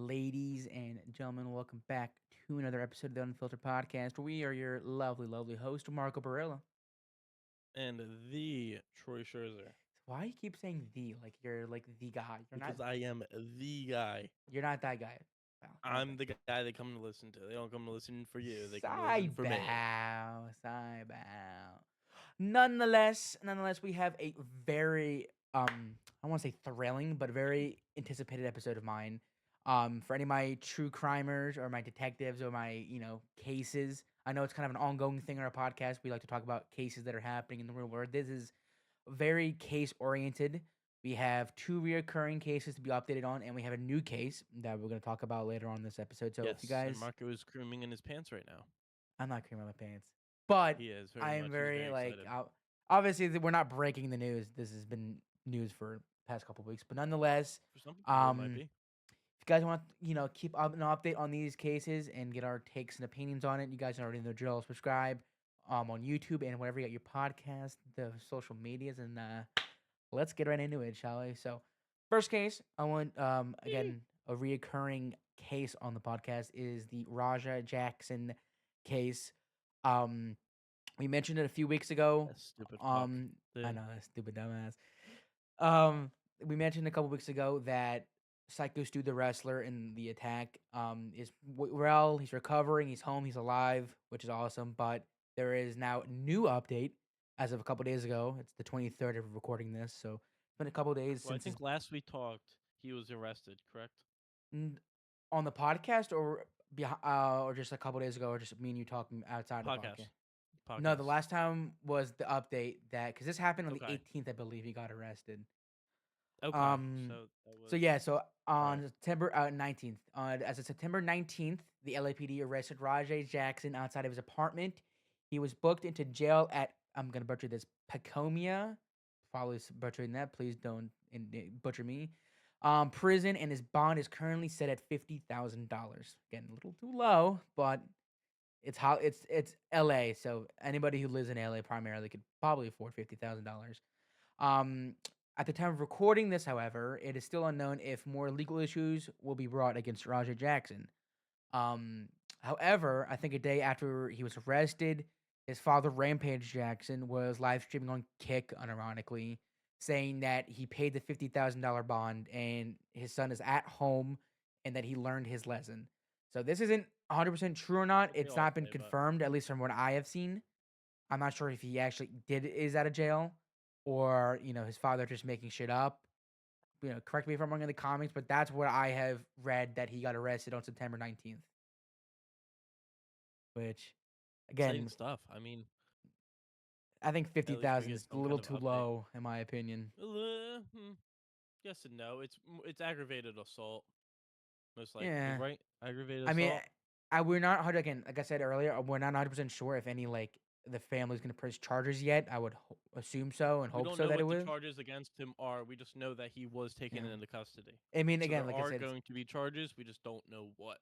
Ladies and gentlemen, welcome back to another episode of the Unfiltered Podcast. We are your lovely, lovely host, Marco Barilla. And the Troy Scherzer Why you keep saying the like you're like the guy? You're not. because I am the guy. You're not that guy. Well, okay. I'm the guy they come to listen to. They don't come to listen for you. They come to listen Side for me. bow, side bow. Nonetheless, we have a very I want to say thrilling, but very anticipated episode of mine. For any of my true crimers or my detectives or my cases, I know it's kind of an ongoing thing on our podcast. We like to talk about cases that are happening in the real world. This is very case oriented. We have two reoccurring cases to be updated on, and we have a new case that we're going to talk about later on in this episode. So if you Yes, and guys, Marco is screaming in his pants right now. I'm not creaming my pants, but He is very I'm much. He's very very excited. obviously we're not breaking the news. This has been news for the past couple of weeks, but nonetheless, For some people, it might um, be. if you guys want keep up an update on these cases and get our takes and opinions on it, you guys already know the drill. Subscribe on YouTube and wherever you get your podcast, the social medias, and let's get right into it, shall we? So, first case, I want again a reoccurring case on the podcast is the Raja Jackson case. Um, we mentioned it a few weeks ago. That stupid fuck. Um, I The know that stupid dumbass. Um, we mentioned a couple weeks ago that Psycho Stu, the wrestler in the attack, is well. He's recovering. He's home. He's alive, which is awesome. But there is now a new update as of a couple days ago. It's the 23rd of recording this, so it's been a couple days well, I since his think last we talked, he was arrested. Correct? on the podcast, or just a couple days ago, or just me and you talking outside the podcast. Podcast. No, the Podcast. last time was the update that because this happened on the Okay. 18th, I believe he got arrested. Okay. Um, That so was yeah, so all right. on September 19th, as of September 19th, the LAPD arrested Rajay Jackson outside of his apartment. He was booked into jail at I'm gonna butcher this Pacomia, probably butchering that. Please don't butcher me. Prison, and his bond is currently set at $50,000. Again, a little too low, but it's LA, so anybody who lives in LA primarily could probably afford $50,000. Um, at the time of recording this, however, it is still unknown if more legal issues will be brought against Roger Jackson. Um, however, I think a day after he was arrested, his father, Rampage Jackson, was live streaming on Kick, unironically, saying that he paid the $50,000 bond and his son is at home and that he learned his lesson. So this isn't 100% true or not. What they It's all not been say, but confirmed, at least from what I have seen. I'm not sure if he actually is out of jail or his father just making shit up. Correct me if I'm wrong in the comics, but that's what I have read that he got arrested on September 19th. Which, exciting again, stuff. I mean, I think fifty at least we thousand get is a some little kind of too update. low in my opinion. Yes and no. It's aggravated assault, most likely, Yeah, right? Aggravated I mean, assault. we're not again, like I said earlier, we're not 100% sure if any like the family's gonna press charges yet. I would assume so and We hope don't so know that it what the will. charges against him are. We just know that he was taken Yeah, into custody. I mean, So again, there like I are said, going to be charges. We just don't know what.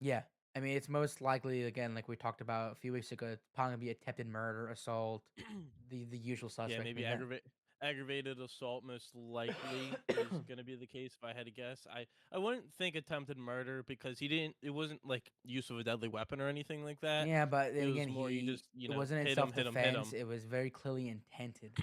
yeah. I mean, it's most likely again, like we talked about a few weeks ago, it's probably gonna be attempted murder, assault, the usual Yeah, suspects. I maybe mean that. aggravated assault most likely is going to be the case if I had to guess. I wouldn't think attempted murder because he didn't it wasn't like use of a deadly weapon or anything like that. Yeah, but It then again, was more you just, it wasn't in hit him, self hit him, hit defense. him. It was very clearly intended.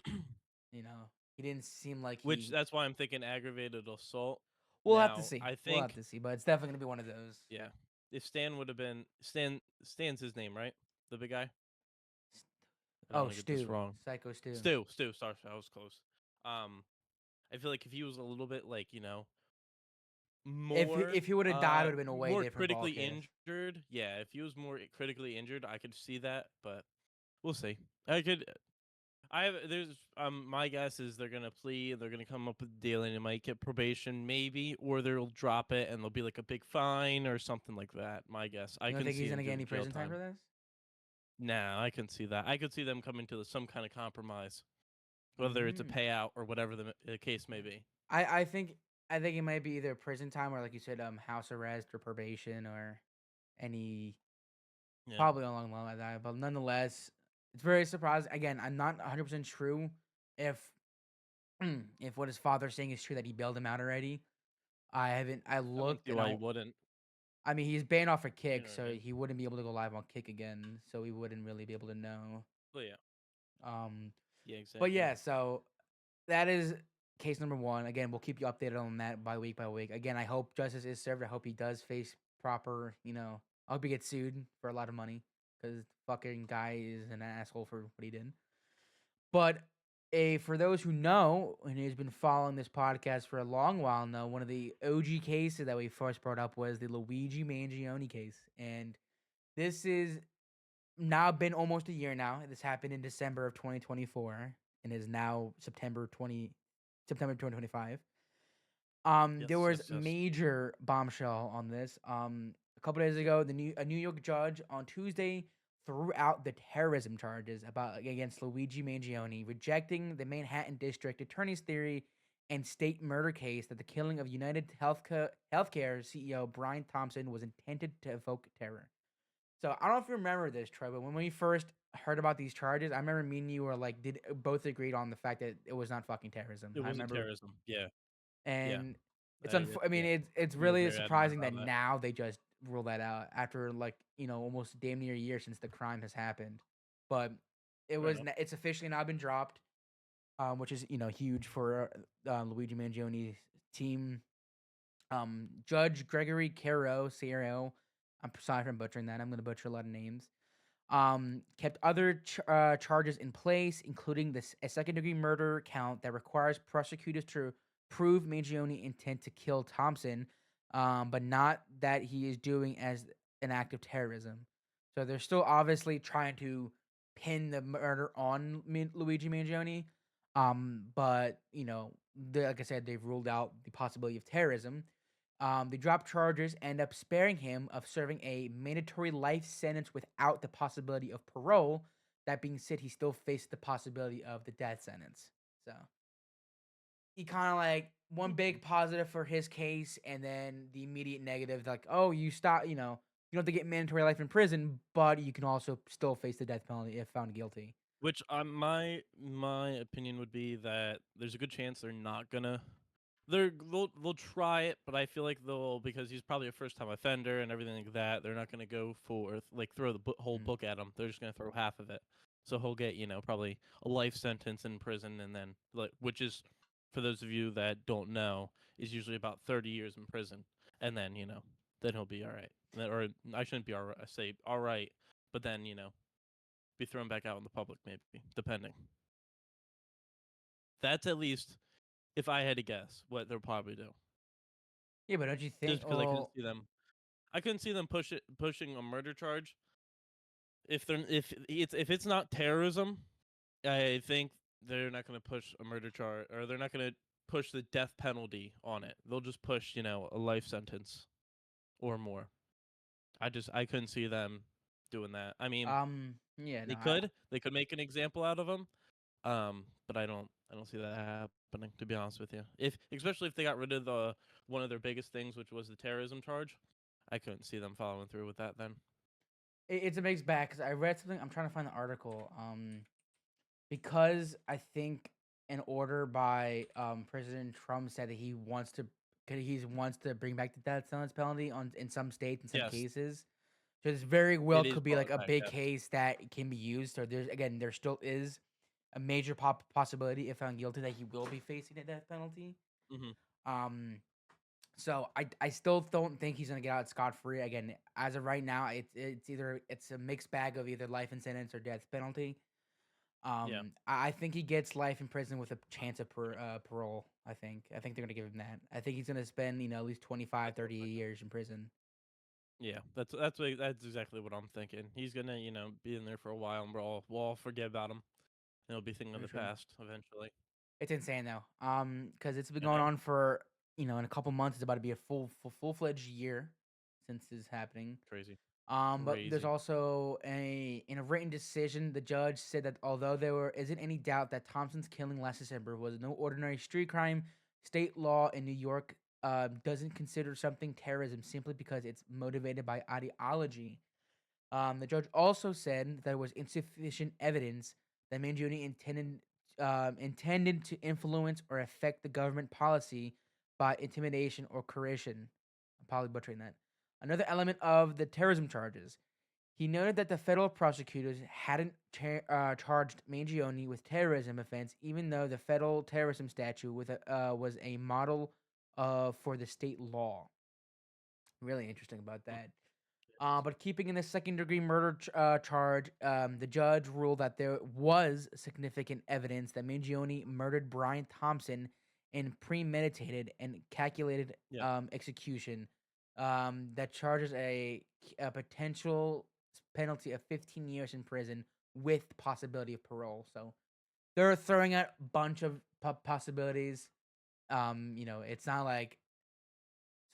You know, he didn't seem like Which he. that's why I'm thinking aggravated assault. We'll have to Now, see. I We'll have think to see, but it's definitely gonna be one of those. yeah, if Stan would have been Stan's his name, right? The big guy. I don't Oh, want to get this Stu, wrong. Psycho Stu. Stu. Sorry, I was close. Um, I feel like if he was a little bit like If he would have died, it would have been a way more different ball critically cast. injured, yeah. If he was more critically injured, I could see that, but we'll see. I could. I have there's my guess is they're gonna plead, they're gonna come up with a deal, and it might get probation, maybe, or they'll drop it and there'll be like a big fine or something like that. My guess, I You don't can think see he's him gonna get doing any jail prison time for time. this? Nah, I can see that. I could see them coming to some kind of compromise, whether it's a Mm. payout or whatever the case may be. I think it might be either prison time or like you said, house arrest or probation or any Yeah, probably along the line like that. But nonetheless, it's very surprising. Again, I'm not 100% true if if what his father's saying is true that he bailed him out already. I haven't. I I don't looked see and why you wouldn't. I mean, he's banned off for You Kick, know what I so mean? he wouldn't be able to go live on Kick again. So we wouldn't really be able to know. Well, yeah. Um, Yeah, but exactly. yeah, so that is case number one. Again, we'll keep you updated on that by week by week. Again, I hope justice is served. I hope he does face proper. I hope he gets sued for a lot of money because fucking guy is an asshole for what he did. But for those who know and who's been following this podcast for a long while now, one of the OG cases that we first brought up was the Luigi Mangione case, and this is now been almost a year now. This happened in December of 2024 and is now September 2025. There Yes, was yes, yes. major bombshell on this. A couple days ago, a New York judge on Tuesday threw out the terrorism charges against Luigi Mangione, rejecting the Manhattan District Attorney's theory and state murder case that the killing of United Healthcare CEO Brian Thompson was intended to evoke terror. So I don't know if you remember this, Troy, but when we first heard about these charges, I remember me and you were like, did both agreed on the fact that it was not fucking terrorism. It I wasn't remember, terrorism. Yeah, yeah. and I mean, Yeah. it's We were really very adamant surprising that about that. now they just rule that out after like almost damn near a year since the crime has happened. But Fair enough. it's officially now been dropped, which is huge for Luigi Mangione's team. Judge Gregory Caro, I'm sorry if I'm butchering that. I'm going to butcher a lot of names. Kept other charges in place, including a second-degree murder count that requires prosecutors to prove Mangione intent to kill Thompson, but not that he is doing as an act of terrorism. So they're still obviously trying to pin the murder on Luigi Mangione, but like I said, they've ruled out the possibility of terrorism. They dropped charges, end up sparing him of serving a mandatory life sentence without the possibility of parole. That being said, he still faced the possibility of the death sentence. So he kind of like one Okay. big positive for his case, and then the immediate negative, like, oh, you stop, you don't have to get mandatory life in prison, but you can also still face the death penalty if found guilty. Which my opinion would be that there's a good chance they're not gonna. They'll try it, but I feel like they'll, because he's probably a first time offender and everything like that. They're not gonna go for like throw the whole Mm. book at him. They're just gonna throw half of it. So he'll get probably a life sentence in prison, and then like, which is, for those of you that don't know, is usually about 30 years in prison, and then then he'll be all right. Or I shouldn't be all right. I say all right, but then be thrown back out in the public, maybe, depending. That's at least, if I had to guess, what they'll probably do. Yeah, but don't you think? Just because Well, I couldn't see them pushing a murder charge if it's not terrorism. I think they're not going to push a murder charge, or they're not going to push the death penalty on it. They'll just push a life sentence or more. I couldn't see them doing that. I mean, yeah, no, they could make an example out of him. But I don't see that happening, to be honest with you. If especially if they got rid of the one of their biggest things, which was the terrorism charge, I couldn't see them following through with that then. it's a mixed bag because I read something. I'm trying to find the article. Because I think an order by President Trump said that he wants to bring back the death sentence penalty on in some states in some Yes, cases. So this very well it is could be like brought a back. big Yes. case that can be used. So there still is a major possibility if found guilty that he will be facing a death penalty. Hmm. Um, so I still don't think he's gonna get out scot free. Again, as of right now, it's a mixed bag of either life in sentence or death penalty. Yeah. I think he gets life in prison with a chance of parole. I think they're gonna give him that. I think he's gonna spend at least 25, That's what 30 I'm thinking. years in prison. Yeah, that's exactly what I'm thinking. He's gonna be in there for a while, and we'll all forget about him. And it'll be a thing of For the sure. past eventually. It's insane though. Because it's been I going know. on for in a couple months. It's about to be a full fledged year since this is happening. Crazy. But there's Crazy. also in a written decision, the judge said that although isn't any doubt that Thompson's killing last December was no ordinary street crime, state law in New York doesn't consider something terrorism simply because it's motivated by ideology. The judge also said that there was insufficient evidence that Mangione intended to influence or affect the government policy by intimidation or coercion. I'm probably butchering that. Another element of the terrorism charges. He noted that the federal prosecutors hadn't charged Mangione with terrorism offense, even though the federal terrorism statute was a model for the state law. Really interesting about Mm, that. yes. But keeping in the second degree murder charge, the judge ruled that there was significant evidence that Mangione murdered Brian Thompson in premeditated and calculated Yeah. execution. That charges a potential penalty of 15 years in prison with possibility of parole. So they're throwing out a bunch of possibilities. It's not like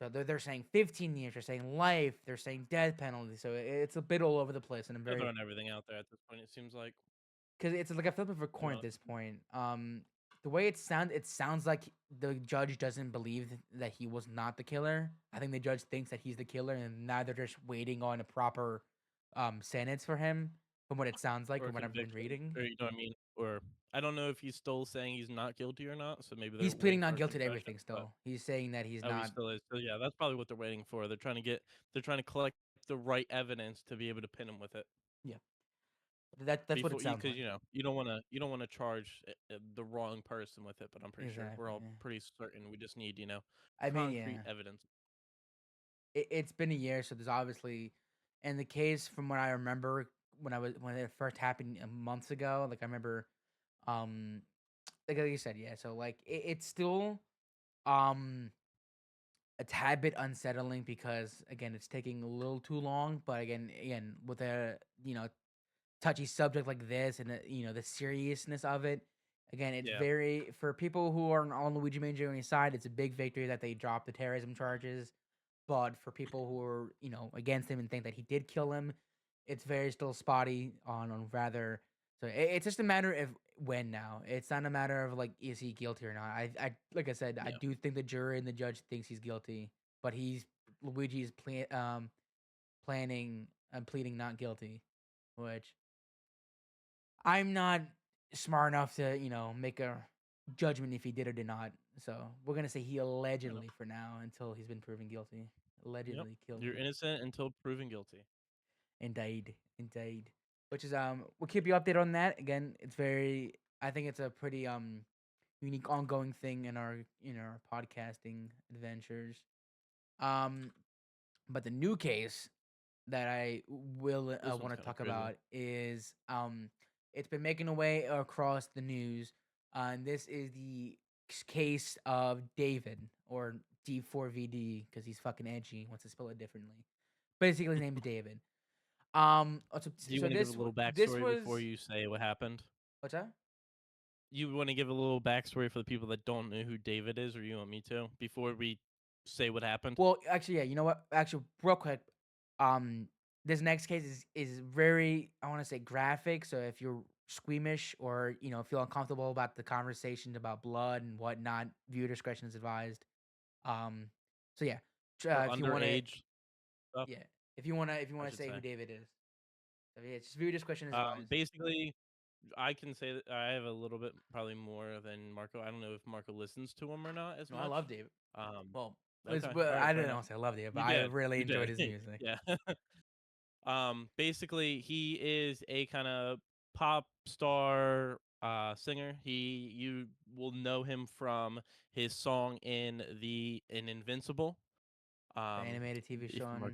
so they're saying 15 years, they're saying life, they're saying death penalty. So it's a bit all over the place, and I'm They're very throwing everything out there at this point. It seems like because it's like a flip of a you coin know, at this point. The way it sounds like the judge doesn't believe that he was not the killer. I think the judge thinks that he's the killer, and now they're just waiting on a proper sentence for him. From what it sounds like, or from what I've been conviction, reading, or you know what I mean, or I don't know if he's still saying he's not guilty or not. So maybe they're he's waiting pleading for not a guilty to confession. everything. But Still, he's saying that he's oh, he not. still is. So yeah, that's probably what they're waiting for. They're trying to collect the right evidence to be able to pin him with it Yeah, that's what it before you, sounds because like. you don't want to charge the wrong person with it. But I'm pretty sure we're Exactly. all Yeah. pretty certain. We just need I mean, concrete yeah. evidence. It's been a year, so there's obviously, and the case from what I remember when it first happened months ago. Like I remember, um, like you said, yeah. So like it's still um a tad bit unsettling because again it's taking a little too long. But again with a touchy subject like this and the seriousness of it. Again, it's Yeah, very for people who are on Luigi Mangione side. It's a big victory that they dropped the terrorism charges. But for people who are, against him and think that he did kill him, it's very still spotty on rather. So it's just a matter of when now. It's not a matter of like is he guilty or not. I like I said, I yeah. do think the jury and the judge thinks he's guilty, but Luigi's planning and pleading not guilty, which I'm not smart enough to make a judgment if he did or did not. So we're gonna say he You know. allegedly for now until he's been proven guilty. Yep. Allegedly You're guilty. innocent until proven guilty. Indeed, indeed. Which is we'll keep you updated on that. Again, it's very. I think it's a pretty unique ongoing thing in our podcasting adventures. Um, but the new case that I will This one's want to kind of talk crazy. about is it's been making a way across the news, and this is the case of David or D4VD because he's fucking edgy. Wants to spell it differently. Basically, his name's David. So, Do you so want to give a this little this backstory before was you say what happened? what's that? You want to give a little backstory for the people that don't know who David is, or you want me to before we say what happened? Well, actually, yeah. You know what? Actually, real quick, um, this next case is very I want to say graphic. So if you're squeamish or feel uncomfortable about the conversation about blood and whatnot, viewer discretion is advised. Um, so yeah, For if you want to, underage stuff, yeah, if you want I to should say who say. David is, so yeah, it's just viewer discretion is advised. Basically, I can say that I have a little bit, probably more than Marco. I don't know if Marco listens to him or not as No, I love much. David. Um, Well, okay, all right, I fair don't enough. know say I love David, but You I did, really you enjoyed did, his music. yeah. Basically, he is a kind of pop star singer. You will know him from his song in Invincible. The Um, animated TV if show Mark,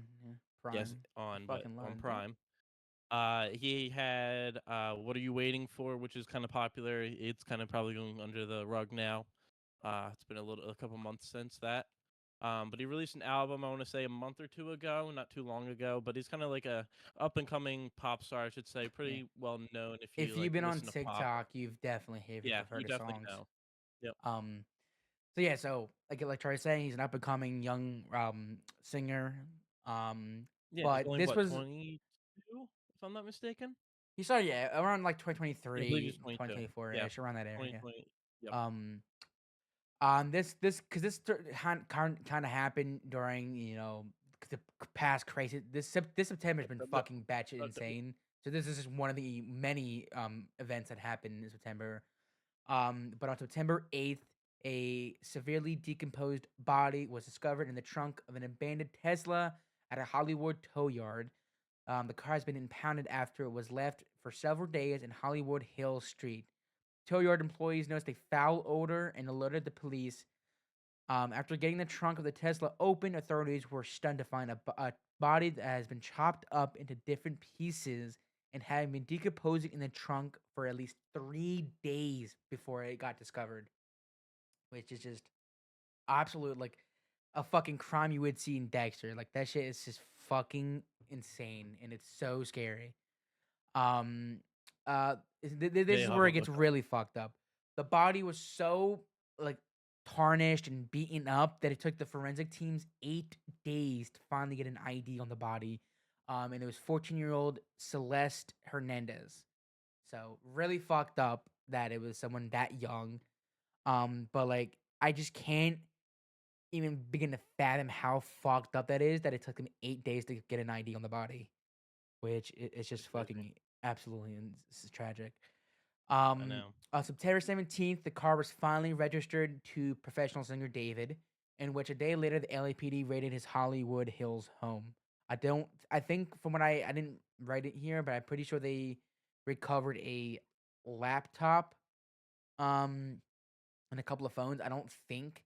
on yes, Prime. I but fucking love on it. Prime. He had "What Are You Waiting For," which is kind of popular. It's kind of probably going under the rug now. It's been a couple months since that. But he released an album, I want to say a month or two ago, not too long ago. But he's kind of like a up and coming pop star, I should say, Yeah. pretty well known if you If like you've been on listen to pop. TikTok, you've definitely Yeah, have you heard his definitely songs. know. Yep. Um, so yeah, so like Troy was saying, he's an up and coming young singer. Um, Yeah, he's but only this what, was 22, if I'm not mistaken. he started around like I believe he's 2023, 22. 2024 Yeah, ish around that area. 2020. Yep. Um, this because this kind of happened during the past crazy this September has been September. fucking batshit September. insane. So this is just one of the many events that happened in September. But on September 8th. A severely decomposed body was discovered in the trunk of an abandoned Tesla at a Hollywood tow yard. The car has been impounded after it was left for several days in Hollywood Hills Street. Tow yard employees noticed a foul odor and alerted the police. After getting the trunk of the Tesla open, authorities were stunned to find a body that has been chopped up into different pieces and had been decomposing in the trunk for at least 3 days before it got discovered, which is just absolute like a fucking crime you would see in Dexter. Like that shit is just fucking insane and it's so scary. Um, this Yeah, is I'll have where a it gets look. really fucked up. The body was so like tarnished and beaten up that it took the forensic teams 8 days to finally get an ID on the body. And it was 14-year-old Celeste Hernandez. So really fucked up that it was someone that young. But like I just can't even begin to fathom how fucked up that is that it took them 8 days to get an ID on the body, which is It's just crazy. fucking absolutely tragic. I know. On September 17th, the car was finally registered to professional singer David, in which a day later the LAPD raided his Hollywood Hills home. I think from what I didn't write it here, but I'm pretty sure they recovered a laptop, um, and a couple of phones. I don't think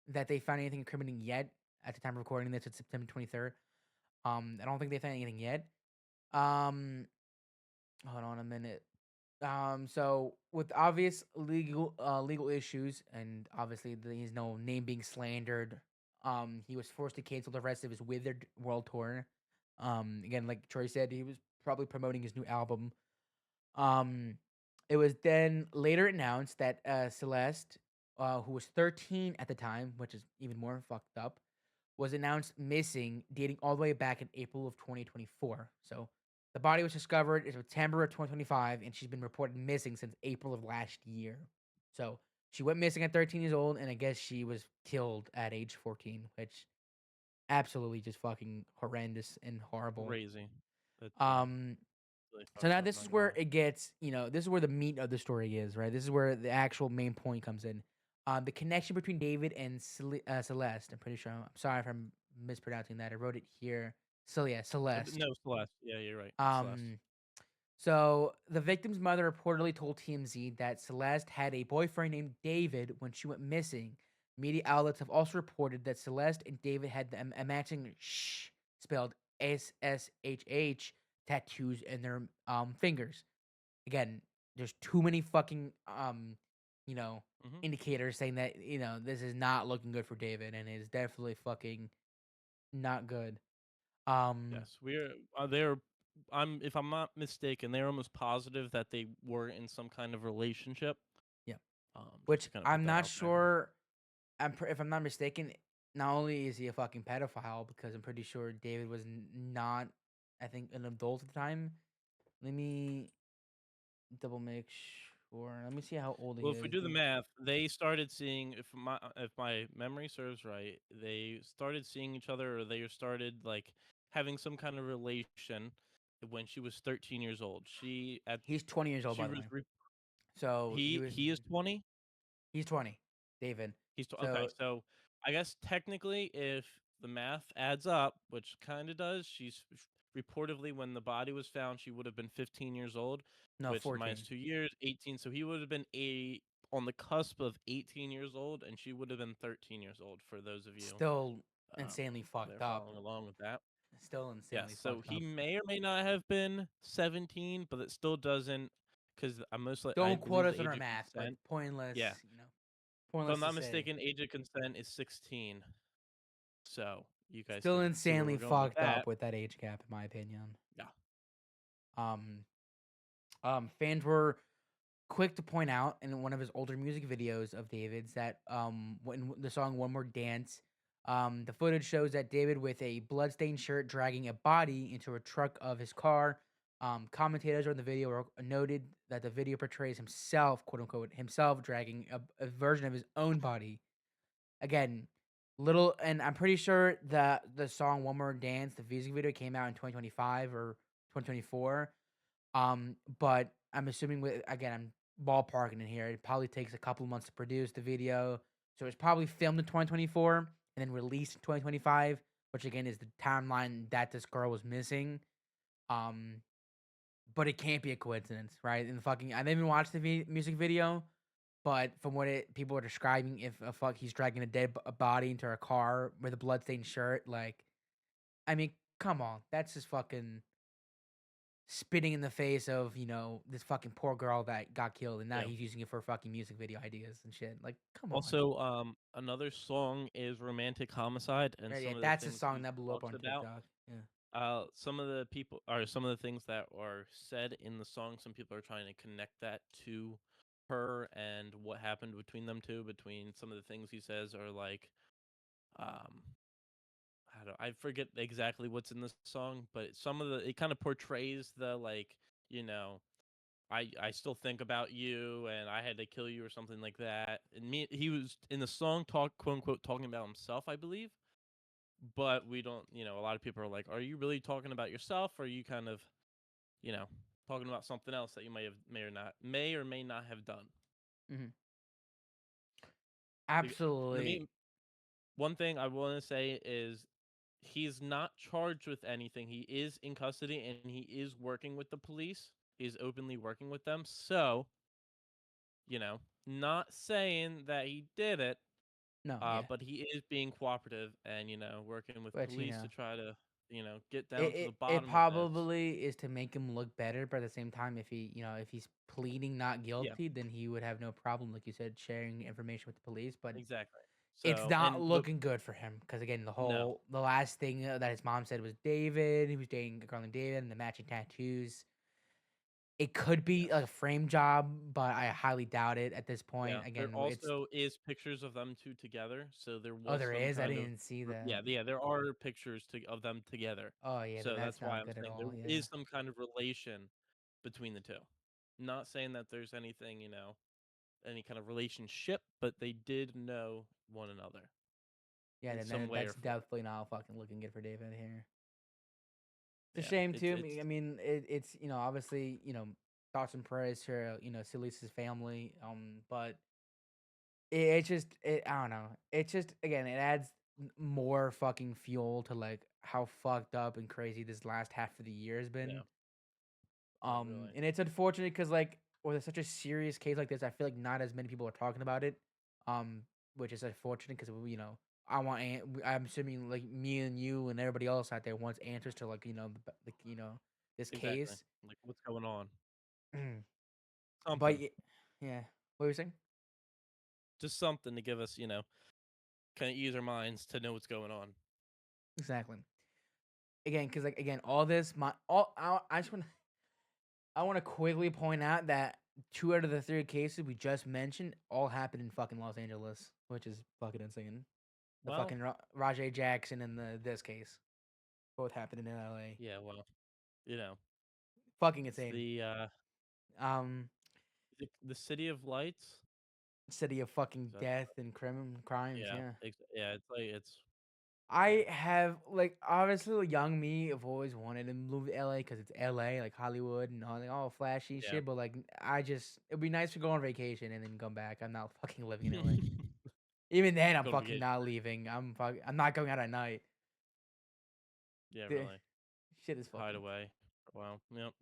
that they found anything incriminating yet at the time of recording this. It's September 23rd. I don't think they found anything yet. Um, Hold on a minute. So with obvious legal issues, and obviously he's no name being slandered, he was forced to cancel the rest of his Withered World Tour. Again, like Troy said, he was probably promoting his new album. Um, it was then later announced that Celeste, who was 13 at the time, which is even more fucked up, was announced missing, dating all the way back in April of 2024. So the body was discovered in September of 2025, and she's been reported missing since April of last year. So she went missing at 13 years old, and I guess she was killed at age 14, which absolutely just fucking horrendous and horrible. Crazy. That's Um, really so fucked now up. this Not is gonna where lie. it gets, this is where the meat of the story is, right? This is where the actual main point comes in. The connection between David and Celeste. I'm pretty sure. I'm sorry if I'm mispronouncing that. I wrote it here. So yeah, Celeste. No, Celeste. Yeah, you're right. Celeste. Um, so the victim's mother reportedly told TMZ that Celeste had a boyfriend named David when she went missing. Media outlets have also reported that Celeste and David had a matching spelled SSHH tattoos in their fingers. Again, there's too many fucking you know, Hmm. indicators saying that, this is not looking good for David and it is definitely fucking not good. Um Yes, we're they're. If I'm not mistaken, they're almost positive that they were in some kind of relationship. yeah, Just which to kind of put I'm that not out there. sure if I'm not mistaken, not only is he a fucking pedophile because I'm pretty sure David was not, I think, an adult at the time. Let me double make sure. Let me see how old he Well, if we is. do the math, they started seeing if my memory serves right, they started seeing each other, or they started like having some kind of relation when she was 13 years old. He's 20 years old, She by the was way. So he is 20. he's 20, David. Okay. So So I guess technically, if the math adds up, which kind of does, reportedly when the body was found, she would have been 15 years old, no, which minus 14. 2 years, 18. So he would have been on the cusp of 18 years old, and she would have been 13 years old. For those of you Still um, insanely that fucked are up. following along with that. Still Yes. insanely So fucked he up. may or may not have been 17, but it still doesn't, because I Don't quote believe us the on age our of math, but consent. pointless, Yeah. If I'm pointless to not say. mistaken, age of consent is 16. So you guys Still can see where insanely we're going with fucked that. up with that age gap, in my opinion. Yeah. Um, Fans were quick to point out in one of his older music videos of David's that when the song "One More Dance," the footage shows that David with a bloodstained shirt dragging a body into a truck of his car. Commentators on the video noted that the video portrays himself, quote unquote, himself dragging a version of his own body. Again, little, and I'm pretty sure that the song "One More Dance," the music video came out in 2025 or 2024. But I'm assuming I'm ballparking in here. It probably takes a couple months to produce the video. So it's probably filmed in 2024 and then released in 2025, which again is the timeline that this girl was missing. Um, but it can't be a coincidence, right? And the fucking I didn't even watch the music video, but from what people are describing, if a fuck he's dragging a dead body into a car with a bloodstained shirt, like, I mean, come on, that's just fucking spitting in the face of this fucking poor girl that got killed, and now Yeah. he's using it for fucking music video ideas and shit. Like, come on. Also, another song is "Romantic Homicide," and Yeah, some of the that's a things song he that blew up talks on about. TikTok. Yeah. Some of the people are some of the things that are said in the song. Some people are trying to connect that to her and what happened between them two. Between some of the things he says are like, um, I forget exactly what's in the song, but some of the it kind of portrays the like, you know, I still think about you and I had to kill you or something like that. And me, he was in the song talk quote unquote talking about himself, I believe. But we don't, a lot of people are like, are you really talking about yourself? Or are you kind of, you know, talking about something else that you may or may not have done? Hmm. The, the Absolutely. main one thing I want to say is he's not charged with anything. He is in custody and he is working with the police. He's openly working with them. So, not saying that he did it, No, yeah. but he is being cooperative and, working with But police to try to, get it, down to the it bottom of this. probably is to make him look better, but at the same time, if he's pleading not Yeah, guilty, then he would have no problem, like you said, sharing information with the police. But exactly. it's So, not but looking good for him because again, no, the last thing that his mom said was David. He was dating a girl named David, and the matching tattoos. It could be yes. a frame job, but I highly doubt it at this point. Yeah, there Again, it's also is pictures of them 2 together, so there oh, was there some is. I kind of didn't see r yeah, that. yeah, there are pictures of them together. Oh yeah, then So that's that's why not I'm good at saying there all. Yeah. is some kind of relation between the 2. Not saying that there's anything, any kind of relationship, but they did know one another Yeah, in then some way or that's form. definitely not fucking looking good for David here. It's a Yeah, shame it's too. it's I mean, it's obviously thoughts and prayers to Silice's family. But it's just I don't know. It's just again it adds more fucking fuel to like how fucked up and crazy this last half of the year has yeah, been. no, really. And it's unfortunate because like with such a serious case like this, I feel like not as many people are talking about it. Um, which is unfortunate because I'm assuming like me and you and everybody else out there wants answers to like this Exactly. case. Like, what's going on? But Something. yeah, what were you saying? Just something to give us, kinda use our minds to know what's going on. Exactly. Again, because like again, all this my all I just want I want to quickly point out that two out of the three cases we just mentioned all happened in fucking Los Angeles, which is fucking insane. The Well, fucking Rajay Jackson and this case both happened in LA. yeah, well, you know, Fucking it's insane. the, Um, the City of Lights? City of Is fucking that death and crimes. yeah, Yeah. yeah, it's like it's I yeah, have like obviously like, young me have always wanted to move to LA because it's LA, like Hollywood and all flashy yeah. shit. But like it'd be nice to go on vacation and then come back. I'm not fucking living in LA. Even then, I'm Go on fucking vacation, not right? leaving. I'm not going out at night. Yeah, The really. shit is Hide fucking away. Wow, yep.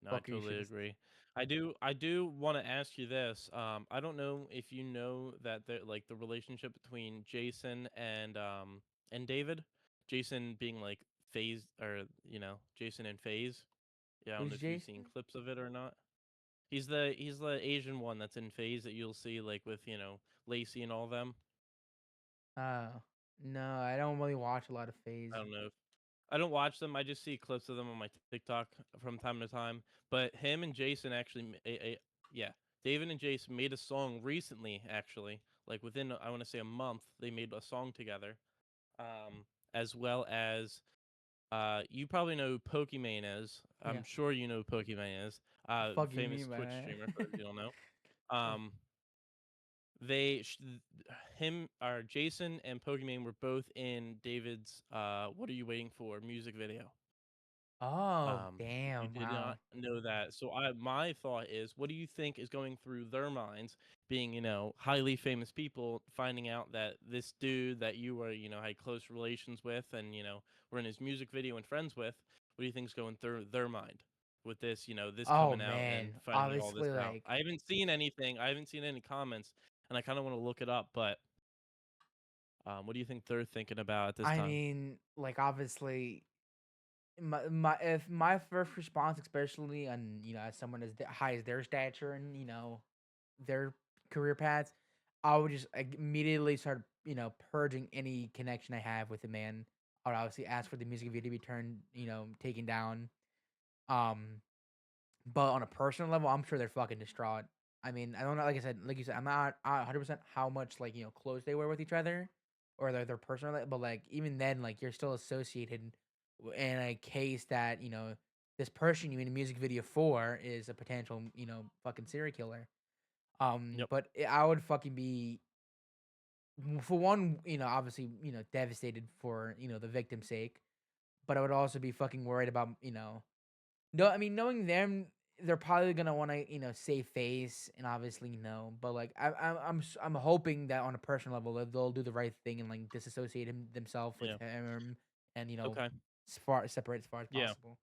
No, I fucking shit totally is. agree. I do wanna ask you this, I don't know if you know that the relationship between Jason and David? Jason being, like, phased or, Jason and FaZe. Yeah, I don't know Who's if you've seen Jason? clips of it or not. He's the Asian one that's in FaZe that you'll see, like, with, Lacey and all of them. Oh no, I don't really watch a lot of I Phase. don't know. I don't watch them. I just see clips of them on my TikTok from time to time. But him and Jason actually, yeah, David and Jason made a song recently. Actually, like within I want to say a month, they made a song together. As well as you probably know who Pokimane is. Yeah. I'm sure you know who Pokimane is. The fuck you Famous mean by Twitch that? streamer for those who don't know. Oh, Um, they him or Jason and Pokimane were both in David's "What Are You Waiting For" music video. Oh, We damn! did Wow. not know that. So my thought is, what do you think is going through their minds, being, highly famous people, finding out that this dude that you were, had close relations with and, were in his music video and friends with, what do you think's going through their mind with this, this Oh coming out and man, finding all this obviously, out? like, I haven't seen anything. I haven't seen any comments, and I kind of want to look it up, but what do you think they're thinking about at this I time? mean, like, obviously, if my first response, especially on as someone as high as their stature and their career paths, I would just immediately start purging any connection I have with the man. I would obviously ask for the music video to be turned, taken down. Um, But on a personal level, I'm sure they're fucking distraught. I mean, I don't know, like I said, like you said, I'm not 100% how much like close they were with each other, or their personal, but like even then, like you're still associated in a case that this person you in a music video for is a potential fucking serial killer. Yep. But I would fucking be for one, obviously, devastated for the victim's sake, but I would also be fucking worried about no, I mean, knowing them, they're probably gonna wanna, save face and obviously, but like I'm hoping that on a personal level they'll do the right thing and like disassociate themselves with Yeah. him and Okay. separate as far as Yeah. possible.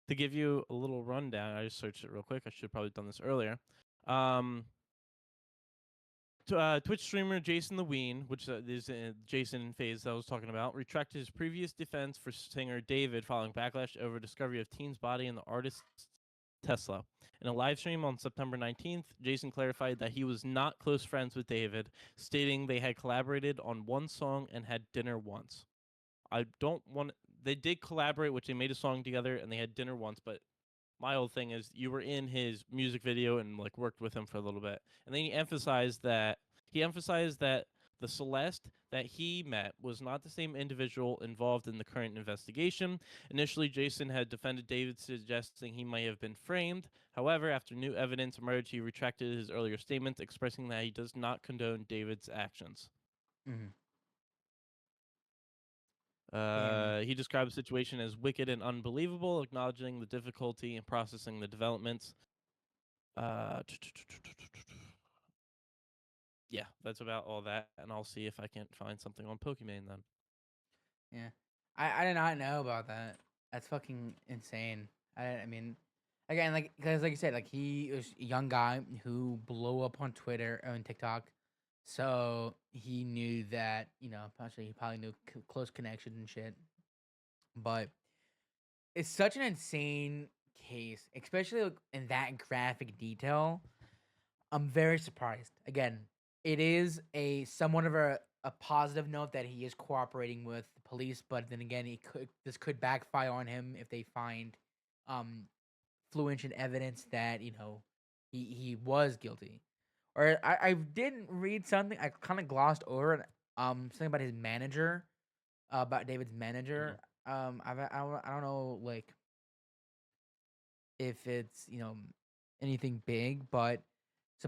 To give you a little rundown, I just searched it real quick. I should have probably done this earlier. Um, Twitch streamer Jason the Ween, which is Jason Phase that I was talking about, retracted his previous defense for singer David following backlash over discovery of teen's body in the artist's Tesla. In a live stream on September 19th, Jason clarified that he was not close friends with David, stating they had collaborated on one song and had dinner once. I don't want. They did collaborate, which they made a song together and they had dinner once, but my whole thing is you were in his music video and like worked with him for a little bit, and then he emphasized that the Celeste that he met was not the same individual involved in the current investigation. Initially, Jason had defended David, suggesting he might have been framed. However, after new evidence emerged, he retracted his earlier statements, expressing that he does not condone David's actions. Mhm. Damn. He described the situation as wicked and unbelievable, acknowledging the difficulty in processing the developments. Uh, yeah, that's about all that, and I'll see if I can't find something on Pokemon then. Yeah. I did not know about that. That's fucking insane. I mean, again, like because like you said, like he was a young guy who blew up on Twitter and TikTok, so he knew that actually he probably knew close connections and shit. But it's such an insane case, especially like, in that graphic detail. I'm very surprised. Again, it is a somewhat of a positive note that he is cooperating with the police, but then again, this could backfire on him if they find um fluent evidence that he was guilty. Or I didn't read something I kind of glossed over it, something about his manager, about David's Mhm. manager. I don't know like if it's anything big, but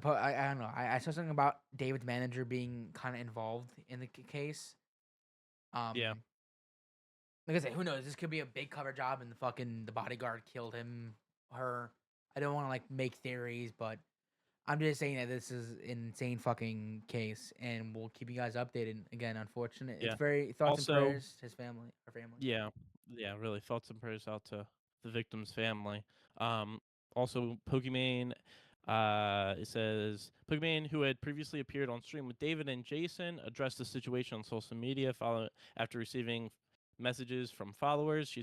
I don't know. I saw something about David's manager being kind of involved in the case. Yeah, Um, like I said, who knows? This could be a big cover job, and the bodyguard killed him, her. I don't want to like make theories, but I'm just saying that this is an insane fucking case, and we'll keep you guys updated. Again, unfortunate. It's yeah. very thoughts and Also, prayers to his family, our family. yeah, yeah, really thoughts and prayers out to the victim's family. Um, Also, Pokimane, it says Pokimane, who had previously appeared on stream with David and Jason, addressed the situation on social media after receiving messages from followers. She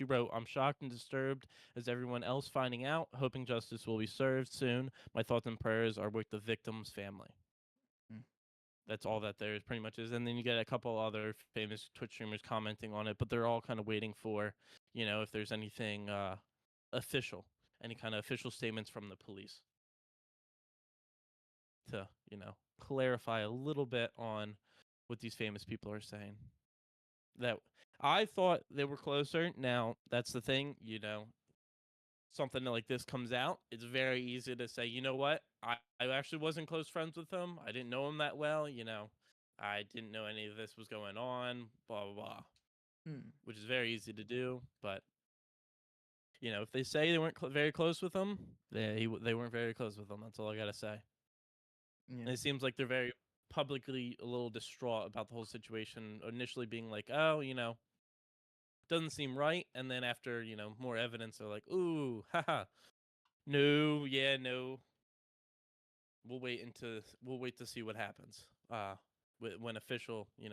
wrote, "I'm shocked and disturbed as everyone else finding out, hoping justice will be served soon. My thoughts and prayers are with the victim's family." Mm. That's all that there is pretty much is. And then you get a couple other famous Twitch streamers commenting on it, but they're all kind of waiting for, if there's anything official, any kind of official statements from the police to, clarify a little bit on what these famous people are saying. That I thought they were closer. Now, that's the thing, something like this comes out, it's very easy to say, you know what? I actually wasn't close friends with him. I didn't know him that well, I didn't know any of this was going on, blah, blah, blah. which is very easy to do. But if they say they weren't very close with him, they weren't very close with him. That's all I gotta say. Yeah. And it seems like they're very publicly a little distraught about the whole situation. Initially being like, oh, doesn't seem right, and then after more evidence, they're like, ooh, haha, no, yeah, no. We'll wait to see what happens. When official Yeah,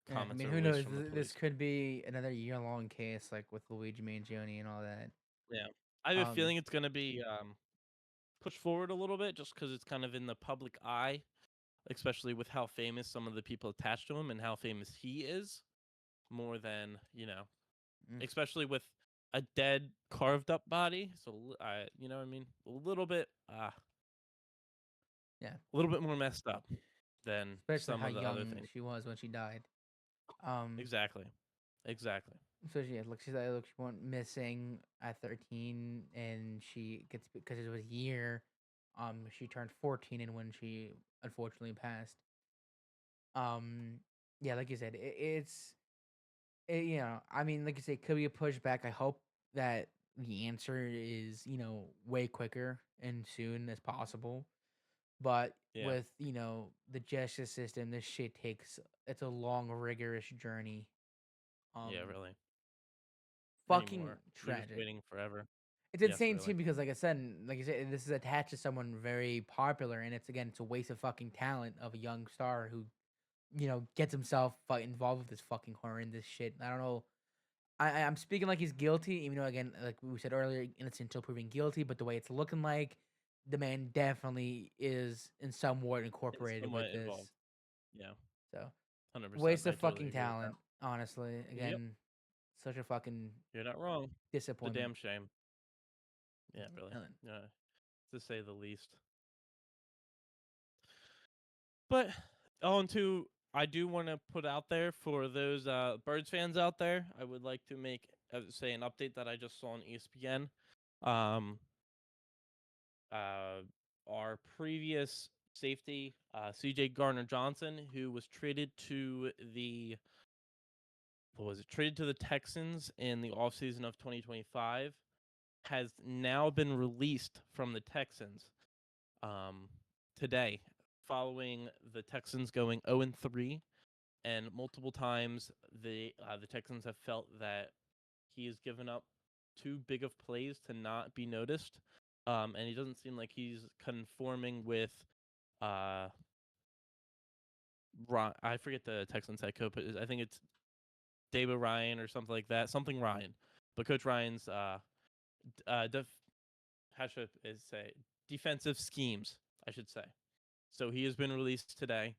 I comments mean, are who released knows? from the This police. could be another year-long case, like with Luigi Mangione and all that. Yeah, I have a Um, feeling it's gonna be pushed forward a little bit, just because it's kind of in the public eye, especially with how famous some of the people attached to him and how famous he is, more than mm, especially with a dead carved up body. So I, what I mean, yeah, a little bit more messed up than especially some how of the other young things. she was when she died. Um, Exactly. Exactly. so yeah, look, she's like, look, she went missing at 13, and she gets because it was a year. She turned 14, and when she unfortunately passed. Yeah, like you said, I mean, like you say, it could be a pushback. I hope that the answer is way quicker and soon as possible. But Yeah. with the justice system, this shit takes it's a long, rigorous journey. Yeah, Um, really. fucking Anymore. You're just tragic. waiting forever. It's Yes, insane too really. because, like I said, like you said, this is attached to someone very popular, and it's a waste of fucking talent of a young star who gets himself involved with this fucking horrendous shit. I don't know. I'm speaking like he's guilty, even though again, like we said earlier, innocent until proven guilty. But the way it's looking like, the man definitely is in somewhat It's incorporated somewhat with this. involved. Yeah. So 100%. waste I of totally fucking agree with that. talent. Honestly, Yep. again, such a fucking You're not wrong. It's a disappointment. damn shame. Yeah, really. Ellen. Yeah. To say the least. But on to I do want to put out there for those Birds fans out there. I would like to make say an update that I just saw on ESPN. Um, our previous safety, CJ Garner Johnson, who was traded to the traded to the Texans in the offseason of 2025, has now been released from the Texans today, following the Texans going 0-3, and multiple times the Texans have felt that he has given up too big of plays to not be noticed, and he doesn't seem like he's conforming with I forget the Texans head coach, but I think it's David Ryan or something like that, something Ryan, but Coach Ryan's how should I say defensive schemes, I should say. So he has been released today.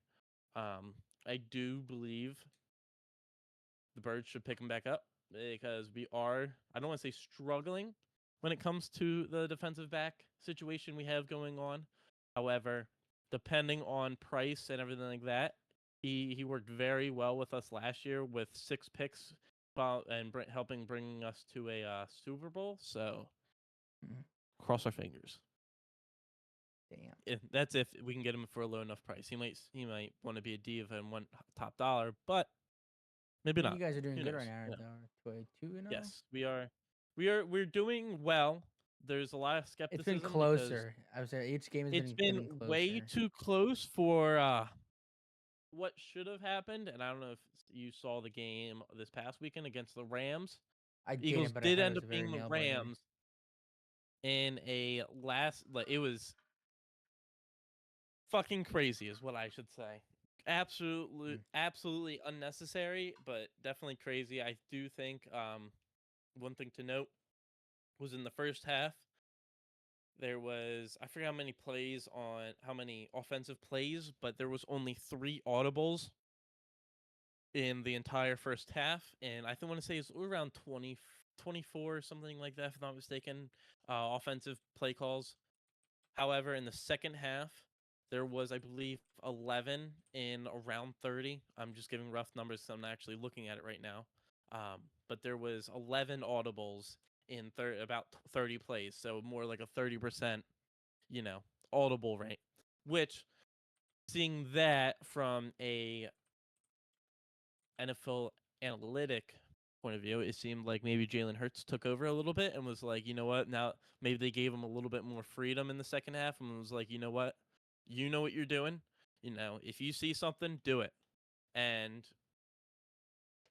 I do believe the Birds should pick him back up because we are, I don't want to say struggling when it comes to the defensive back situation we have going on. However, depending on price and everything like that, he worked very well with us last year with 6 picks and helping bring us to a Super Bowl. So Mhm. cross our fingers. Damn. That's if we can get him for a low enough price. He might want to be a diva and want top dollar, but maybe I mean, you not. guys are doing Who good right knows? now, though. 2 Yes, we are. We're doing well. There's a lot of It's been skepticism because closer. I was say each game has it's been been getting way closer. too close for what should have happened. And I don't know if you saw the game this past weekend against the Rams. I The Eagles didn't, but I did heard it end was up a very being the nail biter. Rams in a last. Like, it was fucking crazy, is what I should say. Absolutely, Mm. absolutely unnecessary, but definitely crazy. I do think one thing to note was in the first half. There was I forget how many offensive plays, but there was only 3 audibles in the entire first half, and I want to say it's around 20, 24 or something like that, if I'm not mistaken, offensive play calls. However, in the second half, there was, I believe, 11 in around 30. I'm just giving rough numbers, so I'm not actually looking at it right now. But there was 11 audibles in about 30 plays, so more like a 30%, audible rate. Which, seeing that from a NFL analytic point of view, it seemed like maybe Jalen Hurts took over a little bit and was like, you know what, now maybe they gave him a little bit more freedom in the second half and was like, you know what you're doing. If you see something, do it. And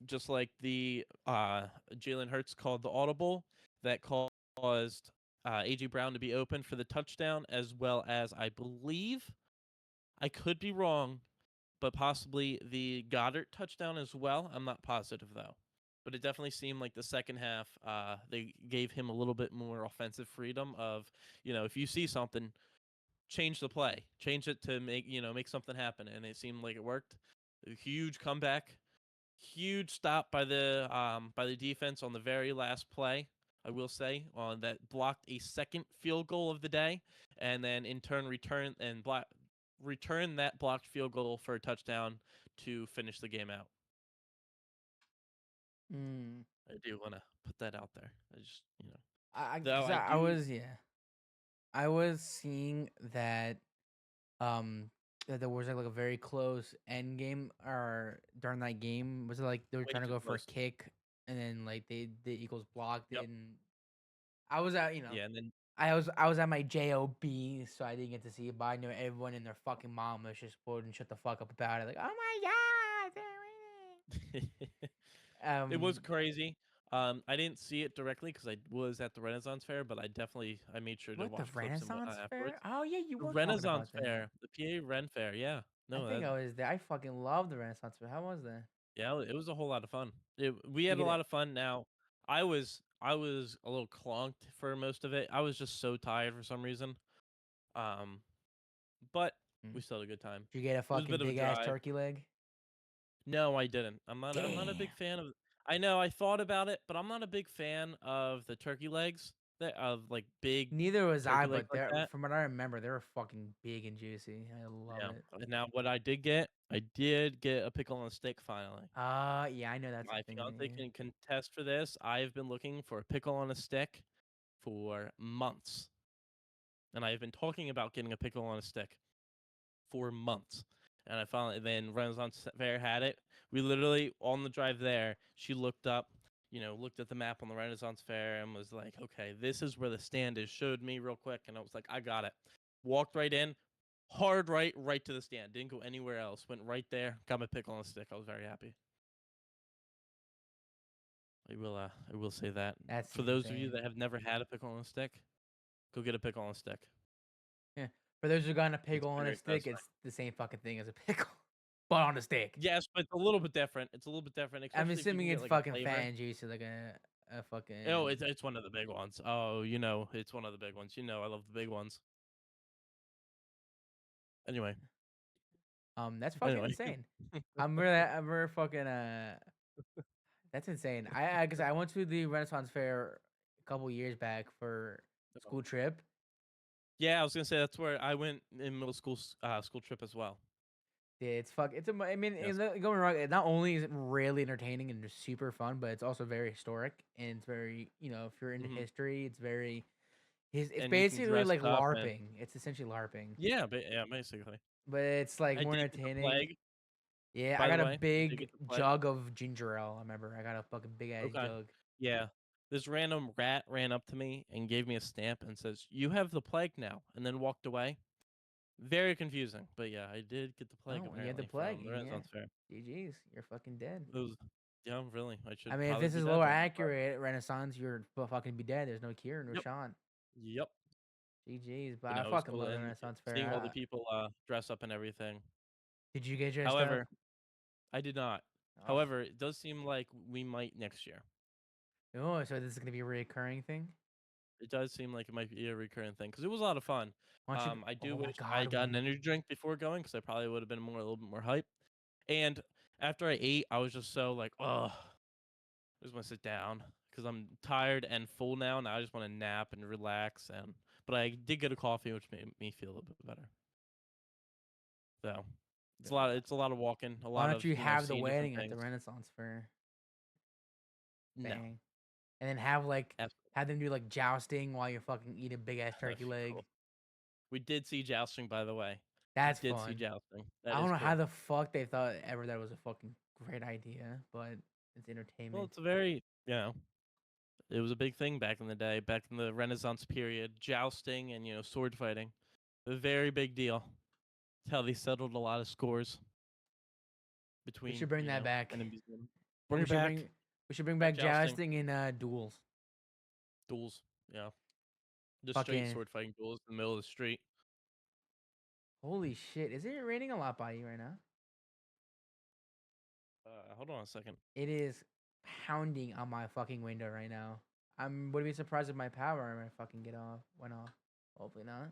just like the Jalen Hurts called the audible that caused AJ Brown to be open for the touchdown, as well as I believe I could be wrong, but possibly the Goddard touchdown as well. I'm not positive though. But it definitely seemed like the second half, they gave him a little bit more offensive freedom of, if you see something, change the play, change it to make something happen, and it seemed like it worked. A huge comeback, huge stop by the defense on the very last play. I will say on that blocked a second field goal of the day, and then in turn return that blocked field goal for a touchdown to finish the game out. Mm. I do want to put that out there. I just, though Because I I do. was I was seeing um that there was like a very close end game or during that game. Was it like they were Way trying to too go for a close. kick and then like the Eagles blocked Yep. it, and I was at Yeah, and then I was at my job, so I didn't get to see it, but I knew everyone and their fucking mom was just wouldn't shut the fuck up about it. Like, oh my god, they're winning. it was crazy. I didn't see it directly because I was at the Renaissance Fair, but I made sure to What, the watch clips and whatnot Renaissance afterwards. Fair? Oh yeah, you The were talking Renaissance about that. Fair, the PA Ren Fair, yeah. I No, think that I was there. I fucking love the Renaissance Fair. How was that? yeah, it was a whole lot of fun. We You had a get lot it. of fun. Now, I was a little clonked for most of it. I was just so tired for some reason. Um, but Mm. we still had a good time. Did you get a It was a fucking bit of a big ass drive. turkey leg? No, I didn't. I'm not a Damn. big fan of. I know I thought about it, but I'm not a big fan of the turkey legs that of like big Neither was I, turkey legs but like that. from what I remember, they were fucking big and juicy. I love Yeah. it. And now what I did get a pickle on a stick finally. Yeah, I know that's a My thing. fiance can contest for this. I've been looking for a pickle on a stick for months, and I've been talking about getting a pickle on a stick for months. And I finally, then Renaissance Fair had it. We literally, on the drive there, she looked up, looked at the map on the Renaissance Fair and was like, okay, this is where the stand is. Showed me real quick. And I was like, I got it. Walked right in, hard right to the stand. Didn't go anywhere else. Went right there, got my pickle on a stick. I was very happy. I will say that. That's For those of you insane. that have never had a pickle on a stick, go get a pickle on a stick. Yeah. For those who got a It's pickle on a very stick, satisfying. it's the same fucking thing as a pickle, but on a stick. Yes, but it's a little bit different. It's a little bit different, I'm especially if you assuming can get it's like a fucking fat flavor. and juicy, like a Oh, fucking. it's one of the big ones. Oh, it's one of the big ones. I love the big ones. Anyway, That's fucking anyway. insane. I'm really fucking That's insane. Because I went to the Renaissance Fair a couple years back for Oh. school trip. Yeah, I was gonna say that's where I went in middle school school trip as well. Yeah, it's fuck. I mean, Yes. don't get me wrong. Not only is it really entertaining and just super fun, but it's also very historic and it's very, if you're into Hmm. history, it's And you can basically dress like up and LARPing. It's essentially LARPing, yeah, but yeah, basically. but it's like I more did get the entertaining. plague, Yeah, I by the got a way. I did big get the plague. jug of ginger ale. I remember I got a fucking big ass Okay. jug. Yeah. This random rat ran up to me and gave me a stamp and says, "You have the plague now," and then walked away. Very confusing, but yeah, I did get the plague Oh, you had the apparently plague. from the Yeah, Renaissance Fair. GG's. You're fucking dead. It was, yeah, really. I I should mean, if probably this be is a dead little then. But accurate, Renaissance, you're fucking be dead. There's no cure, no yep, shot. yep. GG's. But I It was fucking cool love the and Renaissance Fair. seeing all the people dress up and everything. Did you get dressed up? However, I did not. Oh, However, it does seem like we might next year. oh, so this is gonna be a recurring thing. It does seem like it might be a recurrent thing because it was a lot of fun. Why don't you? I do Oh my wish I god, got an energy drink before going because I probably would have been a little bit more hype. And after I ate, I was just so like, oh, I just want to sit down because I'm tired and full now. Now I just want to nap and relax. But I did get a coffee, which made me feel a little bit better. So it's a lot. It's a lot of walking, a why lot don't of you have the seeing different wedding at the things. Renaissance Fair? No, Bang, and then absolutely. have them do like jousting while you're fucking eating a big ass That'd turkey be leg. cool. We did see jousting, by the way. We That's did see fun. jousting. That I don't is know how cool. the fuck they thought ever that was a fucking great idea, but It's Well, entertainment. it's a very, it was a big thing back in the day, back in the Renaissance period, jousting and sword fighting, a very big deal. It's how they settled a lot of scores We between should bring that back. enemies. And And bring it back, we should bring back back jousting, jousting and duels. duels, yeah, just straight Fucking sword fighting duels in the middle of the street. holy shit! Is it raining a lot by you right now? Hold on a second. It is pounding on my fucking window right now. I'm would be surprised if my power might fucking went off. Hopefully not.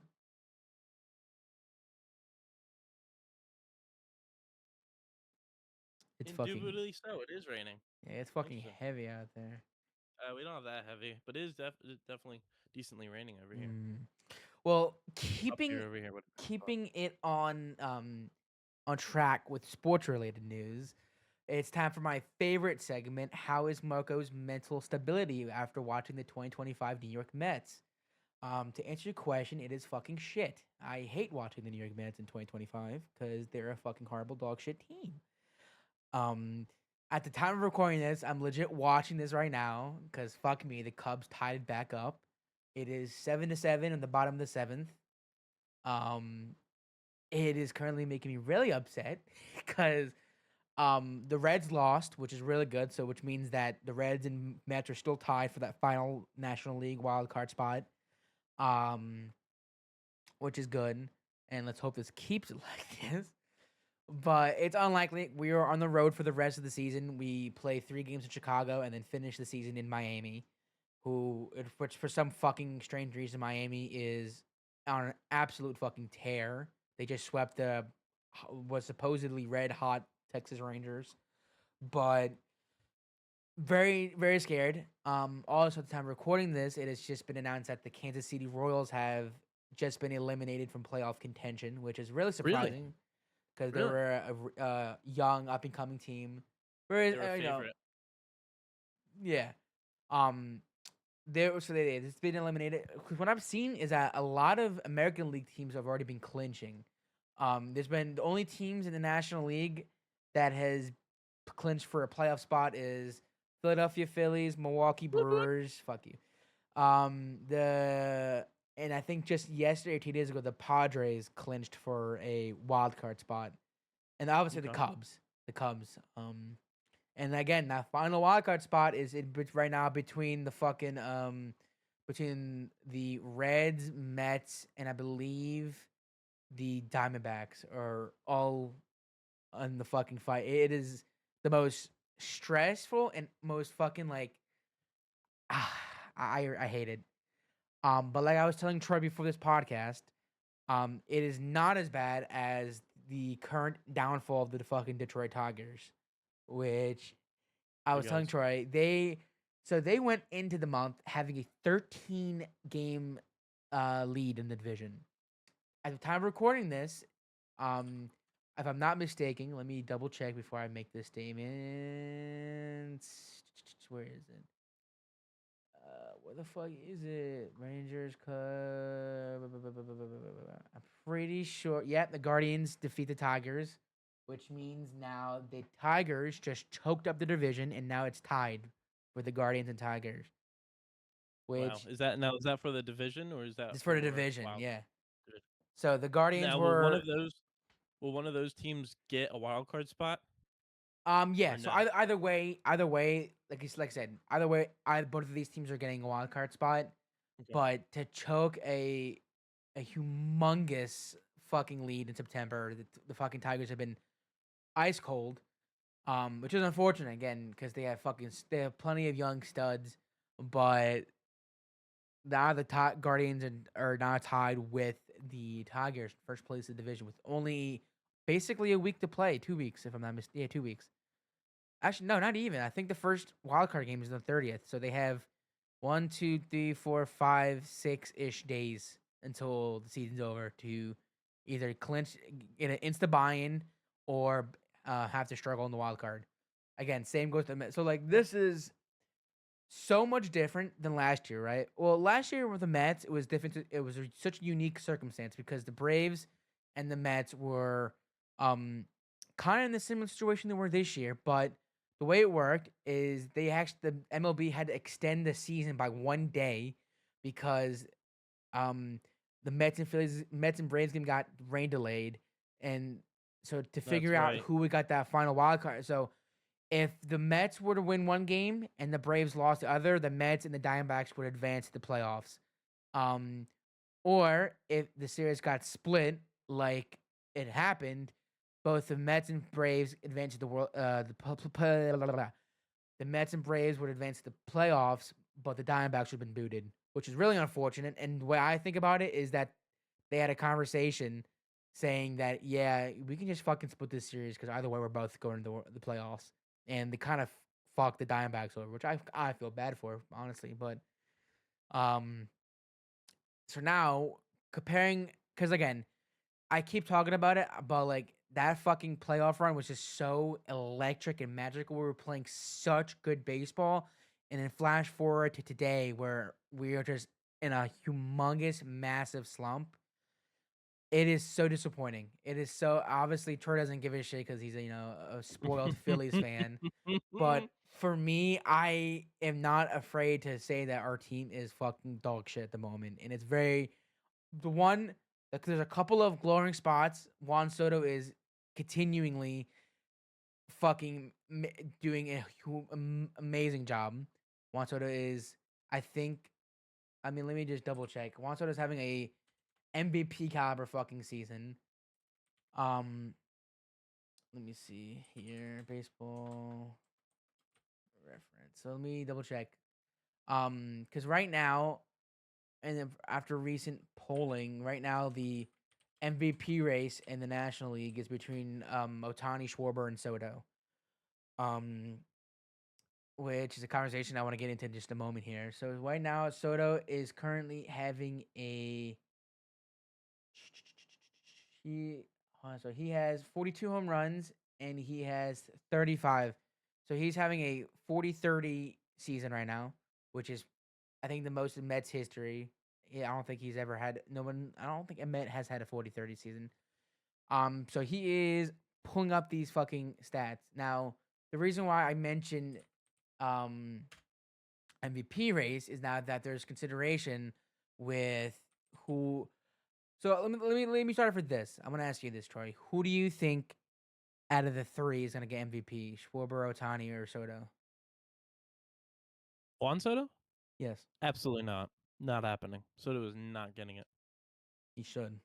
It's fucking Indubitably so. It is raining. yeah, it's fucking Interesting. heavy out there. We don't have that heavy, but it's definitely decently raining over here. Mm. Well, Up here, over here. What? keeping it on track with sports related news. It's time for my favorite segment. How is Marco's mental stability after watching the 2025 New York Mets? To answer your question, it is fucking shit. I hate watching the New York Mets in 2025 because they're a fucking horrible dog shit team. Um, at the time of recording this, I'm legit watching this right now because fuck me, the Cubs tied back up. It is 7-7 in the bottom of the seventh. Um, it is currently making me really upset because the Reds lost, which is really good. So, which means that the Reds and Mets are still tied for that final National League wild card spot. Um, which is good, and let's hope this keeps it like this. But it's unlikely. We are on the road for the rest of the season. We play 3 games in Chicago and then finish the season in Miami, which for some fucking strange reason, Miami is on an absolute fucking tear. They just swept the was supposedly red hot Texas Rangers, but very very scared. Also at the time of recording this, it has just been announced that the Kansas City Royals have just been eliminated from playoff contention, which is really Really? surprising because they Really? were a young up and coming team. Very, They're a favorite. yeah. Um, it's been eliminated. Because what I've seen is that a lot of American League teams have already been clinching. There's been the only teams in the National League that has clinched for a playoff spot is Philadelphia Phillies, Milwaukee Bloop, bloop. Brewers. Fuck you. The and I think just yesterday or 2 days ago, the Padres clinched for a wild card spot, and obviously the Okay. Cubs. The Cubs. And again, that final wild card spot is right now between the fucking between the Reds, Mets, and I believe the Diamondbacks are all on the fucking fight. It is the most stressful and most fucking like I hate it. But like I was telling Troy before this podcast, it is not as bad as the current downfall of the fucking Detroit Tigers, which I Big was telling guys. Troy they went into the month having a 13 game lead in the division. At the time of recording this, um, if I'm not mistaken, let me double check before I make this statement. Where is it? Where the fuck is it? Rangers Cup. I'm pretty sure. Yep, the Guardians defeat the Tigers, which means now the Tigers just choked up the division, and now it's tied with the Guardians and Tigers. Wow. Which Is that for the division or is that is for the for division, wild? yeah. Good. So the Guardians Now, were will one of those teams get a wild card spot yeah. or So no? either way, like I said, either way, both of these teams are getting a wild card spot. Okay. But to choke a humongous fucking lead in September, the fucking Tigers have been ice cold. Which is unfortunate again because they have plenty of young studs, but now the Guardians are now tied with the Tigers, first place in the division, with only basically a week to play, 2 weeks if I'm not mistaken. Yeah, 2 weeks. Actually, no, not even. I think the first wild card game is the 30th, so they have 1, 2, 3, 4, 5, 6 ish days until the season's over to either clinch, get an insta buy-in, or have to struggle in the wild card. Again, same goes to the Mets. So like this is so much different than last year, right? Well, last year with the Mets, it was different. It was such a unique circumstance because the Braves and the Mets were um kind of in the similar situation they were this year, but The way it worked is the MLB had to extend the season by 1 day because um the Mets and Braves game got rain delayed, and so to That's figure out right. who would got that final wild card. So if the Mets were to win one game and the Braves lost the other, the Mets and the Diamondbacks would advance to the playoffs. Um, or if the series got split, like it happened, both the Mets and Braves advanced to the world. The Mets and Braves would advance to the playoffs, but the Diamondbacks would have been booted, which is really unfortunate. And the way I think about it is that they had a conversation saying that, yeah, we can just fucking split this series because either way we're both going to the playoffs, and they kind of fucked the Diamondbacks over, which I feel bad for honestly. But um, so now comparing, because again, I keep talking about it, but like that fucking playoff run was just so electric and magical. We were playing such good baseball, and then flash forward to today where we are just in a humongous, massive slump. It is so disappointing. It is so obviously Troy doesn't give a shit because he's a spoiled Phillies fan. But for me, I am not afraid to say that our team is fucking dog shit at the moment, and it's very the one. Like, there's a couple of glowing spots. Juan Soto is continuingly fucking doing a amazing job. Juan Soto is, I think. I mean, let me just double check. Juan Soto is having a MVP caliber fucking season. Um, Let me see here. Baseball reference. So let me double check. Because right now, and then after recent polling, right now the MVP race in the National League is between Otani, Schwarber, and Soto. Um, which is a conversation I want to get into in just a moment here. So right now, Soto is currently having a he. Hold on, so he has 42 home runs and he has 35. So he's having a 40-30 season right now, which is I think the most in Mets history. Yeah, I don't think he's ever had no one. I don't think a Met has had a 40-30 season. So he is pulling up these fucking stats. Now, the reason why I mentioned um MVP race is now that there's consideration with who. So let me start off with this. I'm gonna ask you this, Troy. Who do you think out of the three is gonna get MVP? Schwarber, Otani, or Soto? Juan Soto? Yes, Absolutely not. Not happening. Soto is not getting it. he should,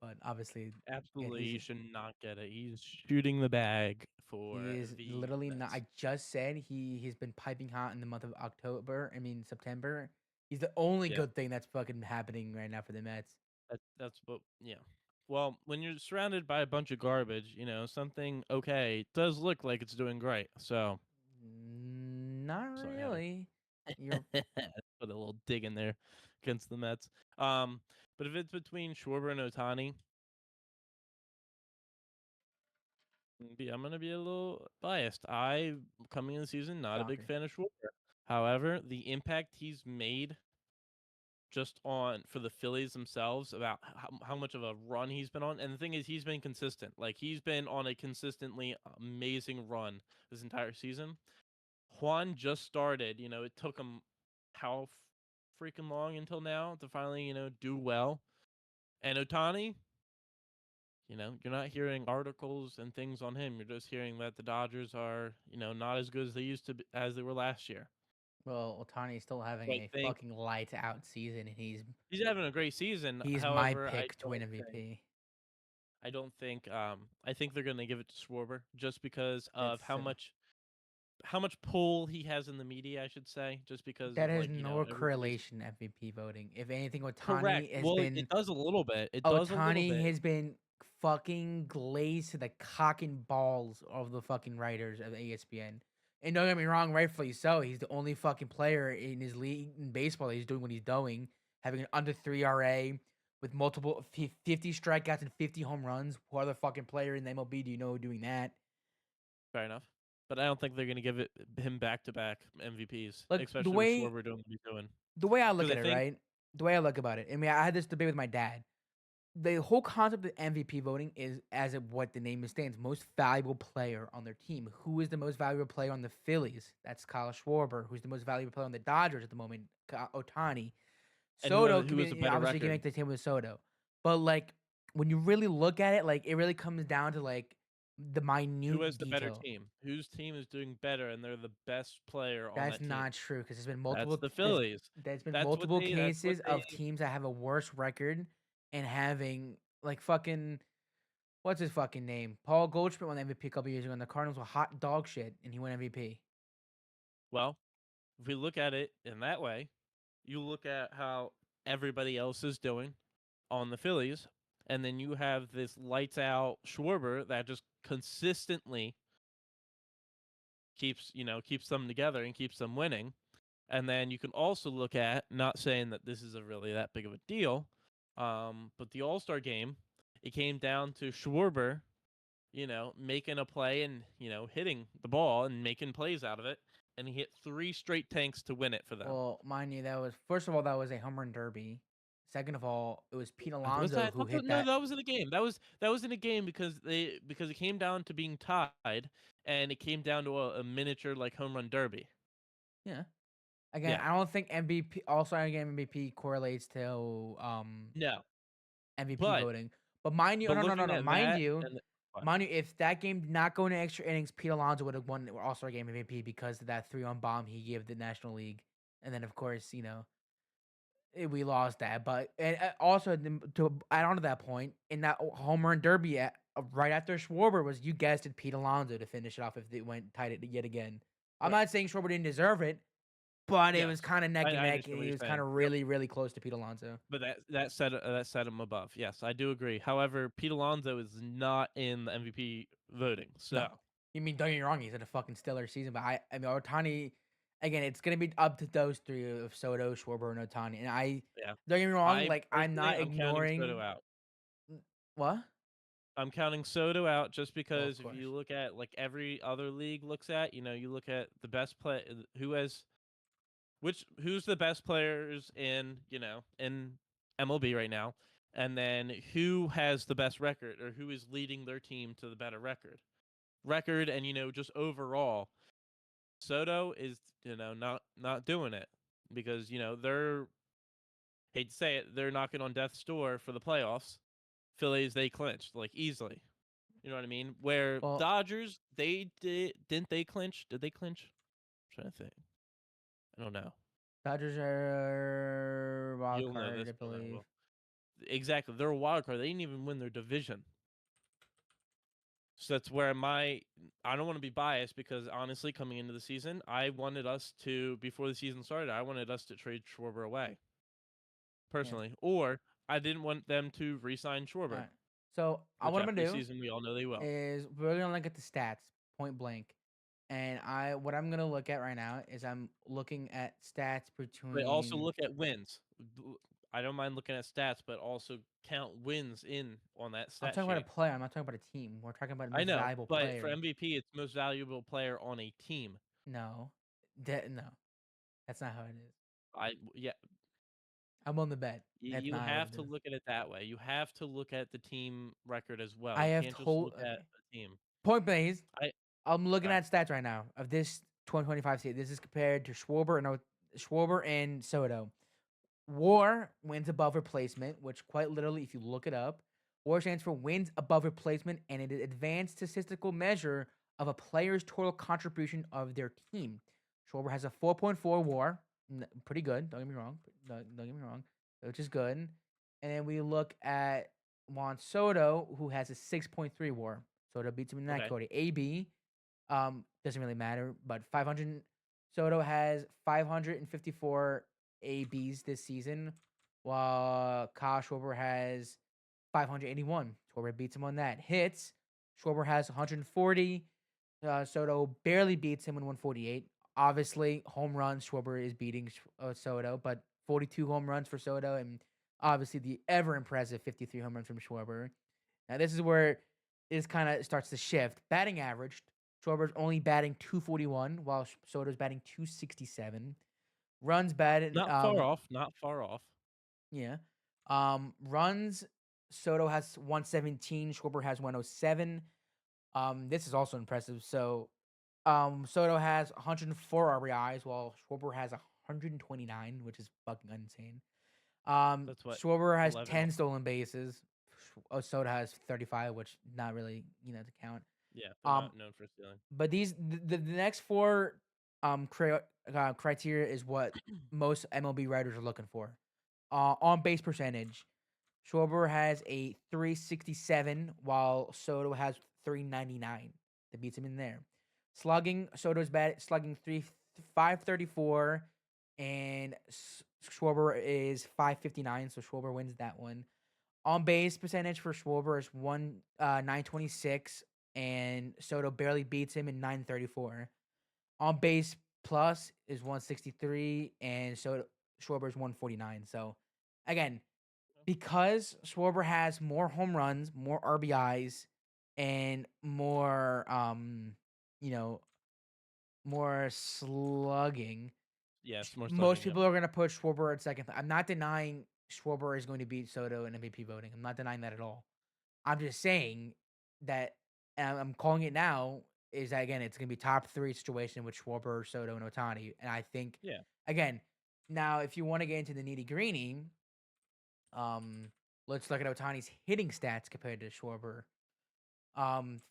but obviously, again, Absolutely, he should not get it. He's shooting the bag for he is the literally not. Mets. I just said he's been piping hot in the month of October. I mean September. He's the only Yeah, good thing that's fucking happening right now for the Mets. that's what. Yeah. Well, when you're surrounded by a bunch of garbage, something okay does look like it's doing great. So Not sorry, I had to really. You're put a little dig in there against the Mets. Um, but if it's between Schwarber and Otani, I'm gonna be a little biased. I coming in the season not a big shocker. fan of Schwarber. However, the impact he's made just on for the Phillies themselves about how much of a run he's been on. And the thing is, he's been consistent. Like he's been on a consistently amazing run this entire season. Juan just started. It took him how freaking long until now to finally do well. And Otani, you're not hearing articles and things on him. You're just hearing that the Dodgers are not as good as they used to be, as they were last year. Well, Otani's still having So I a think fucking lights out season, and he's having a great season. he's my However, I pick to win don't think MVP. I don't think I think they're going to give it to Schwarber just because of That's how much pull he has in the media, I should say, just because that of has like, no everybody's correlation to MVP voting. If anything, correct. Well, it does a little bit. It does a little Otani bit. has been fucking glazed to the cock and balls of the fucking writers of ESPN. And don't get me wrong, rightfully so. He's the only fucking player in his league in baseball that he's doing what he's doing, having an under 3 RA with multiple 50 strikeouts and 50 home runs. What other fucking player in the MLB do you know doing that? Fair enough. But I don't think they're going to give it him back to back MVPs, Like especially with Schwarber doing what he's doing. the way I look Because I at it, think right? The way I look about it. I mean, I had this debate with my dad. the whole concept of MVP voting is as of what the name stands, most valuable player on their team. Who is the most valuable player on the Phillies? That's Kyle Schwarber. Who's the most valuable player on the Dodgers at the moment? Otani. And Soto can who be, has a better obviously can record? make the team with Soto, but like when you really look at it, like it really comes down to like the Who minute has the better detail. team? Whose team is doing better and they're the best player on That's that team? not true because That's the Phillies. there's been That's what multiple they that's what cases they of teams that have a worse record and having like fucking what's his fucking name? Paul Goldschmidt won MVP a couple years ago, and the Cardinals were hot dog shit, and he won MVP. well, if we look at it in that way, you look at how everybody else is doing on the Phillies, and then you have this lights out Schwarber that just consistently keeps them together and keeps them winning. And then you can also look at, not saying that this is a really that big of a deal, but the All-Star game, it came down to Schwarber, making a play and, hitting the ball and making plays out of it. And he hit 3 straight tanks to win it for them. Well, mind you, that was first of all that was a home run derby. Second of all, it was Pete Was Alonso that? who hit No, that. that was in a game. That was in a game because it came down to being tied, and it came down to a miniature like home run derby. Yeah. Again, Yeah. I don't think MVP All Star Game MVP correlates to No. MVP But voting. But mind you, but no, no, no, looking no. at Mind that you, and what? mind you, if that game did not go into extra innings, Pete Alonso would have won the All Star Game MVP because of that 3-on bomb he gave the National League. And then, of course, we lost that. But and also to add on to that point, in that home run derby, right after Schwarber was, you guessed it, Pete Alonso to finish it off if they went tied it yet again. I'm Right. not saying Schwarber didn't deserve it, but it was Yes. kind of neck and I neck, and understand what he you're was kind saying. of Yep. really, really close to Pete Alonso. But that set him above. Yes, I do agree. However, Pete Alonso is not in the MVP voting. No. So You mean, don't get me wrong, he's had a fucking stellar season, but I mean, Otani, again, it's gonna be up to those three of Soto, Schwarber, and Otani. And yeah, don't get me wrong, I like I'm personally not I'm counting Soto ignoring out. what? I'm counting Soto out just Well, of because if you course. look at like every other league looks at, you look at the best play who's the best players in MLB right now, and then who has the best record or who is leading their team to the better record, and just overall. Soto is not doing it because they're, hate to say it, they're knocking on death's door for the playoffs. Phillies, they clinched like easily. You know what I mean? Where Well, Dodgers, didn't they clinch? Did they clinch? I'm trying to think. I don't know. Dodgers are wild You'll know card, this I more than I believe. will. Exactly. They're a wild card. They didn't even win their division. So that's where I don't want to be biased because honestly, coming into the season, I wanted us to, before the season started, I wanted us to trade Schwarber away Yeah. personally, or I didn't want them to re-sign All Schwarber, right. So which what I'm gonna after the do season we all know they will. is we're gonna look at the stats, point blank. And what I'm gonna look at right now is I'm looking at stats But also between. look at wins. I don't mind looking at stats, but also count wins in on that I'm stat talking about a sheet. player. I'm not talking about a team. We're talking about the I most know, valuable but for player. MVP, it's most valuable player on a team. No, no, that's not how it is. Yeah, I'm on the bet. That's you not what have it to is. look at it that way. You have to look at the team record as well. I You have can't just told. look at Okay. the team. Point blank. I I'm looking okay, at stats right now of this 2025 season. This is compared to Schwarber and Soto. WAR wins above replacement, which quite literally, if you look it up, WAR stands for wins above replacement, and it is an advanced statistical measure of a player's total contribution of their team. Schwarber has a 4.4 WAR, pretty good. Don't get me wrong. Don't get me wrong, which is good. And then we look at Juan Soto, who has a 6.3 WAR. Soto beats him in that okay, category. AB doesn't really matter, but 500. Soto has 554 ABs this season, while Kyle Schwarber has 581. Schwarber beats him on that. Hits, Schwarber has 140. Soto barely beats him in 148. Obviously, home runs, Schwarber is beating Soto, but 42 home runs for Soto, and obviously the ever impressive 53 home runs from Schwarber. Now, this is where this kind of starts to shift. Batting average, Schwarber's only batting 241, while Soto's batting 267. Runs batted, not far off, not far off. yeah. Runs. Soto has 117. Schwarber has 107. This is also impressive. So, Soto has 104 RBIs, while Schwarber has 129, which is fucking insane. That's what Schwarber has 11. 10 stolen bases. Soto has 35, which not really, to count. Yeah, they're Um, not known for stealing. but the next four criteria is what most MLB writers are looking for. On base percentage, Schwarber has a 367, while Soto has 399. That beats him in there. Slugging, Soto's slugging 534, and Schwarber is 559. So Schwarber wins that one. On base percentage for Schwarber is 926, and Soto barely beats him in 934. On base plus is 163, and Schwarber is 149. So again, because Schwarber has more home runs, more RBIs, and more you know, more slugging, Yes, more most slugging. Yep. people are gonna put Schwarber at second. I'm not denying Schwarber is going to beat Soto in MVP voting. I'm not denying that at all. I'm just saying that, and I'm calling it now, is that again, it's gonna be top three situation with Schwarber, Soto, and Otani. And I think Yeah. again, now if you want to get into the nitty greeny, um, let's look at Otani's hitting stats compared to Schwarber.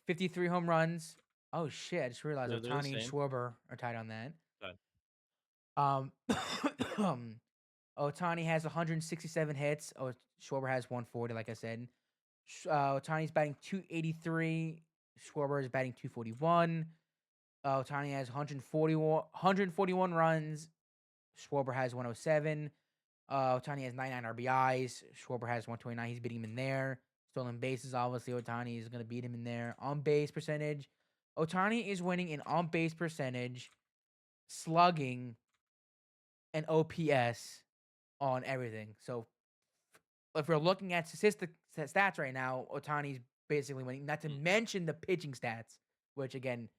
53 home runs. Oh shit! I just realized They're the Otani and same. Schwarber are tied on that. But Um, Otani has 167 hits. Oh, Schwarber has 140, like I said. Otani's batting 283. Schwarber is batting 241. Otani has 141 runs. Schwarber has 107. Otani has 99 RBIs. Schwarber has 129. He's beating him in there. Stolen bases, obviously, Otani is going to beat him in there. On base percentage, Otani is winning in on base percentage, slugging, and OPS on everything. So if we're looking at stats right now, Otani's basically winning. Not to mention the pitching stats, which again,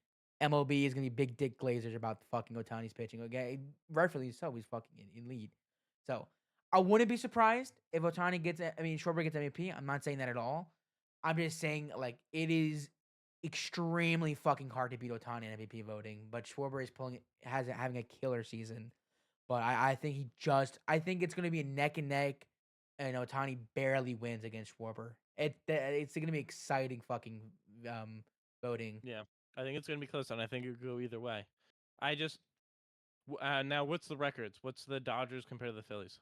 MLB is gonna be big dick glazers about the fucking Otani's pitching. Okay, rightfully so. He's fucking in lead. So I wouldn't be surprised if Otani gets. Schwarber gets MVP. I'm not saying that at all. I'm just saying like it is extremely fucking hard to beat Otani in MVP voting. But Schwarber is having a killer season. But I think it's gonna be a neck and neck, and Otani barely wins against Schwarber. It's gonna be exciting fucking voting. yeah, I think it's gonna be close, and I think it could go either way. I just now what's the records? What's the Dodgers compared to the Phillies?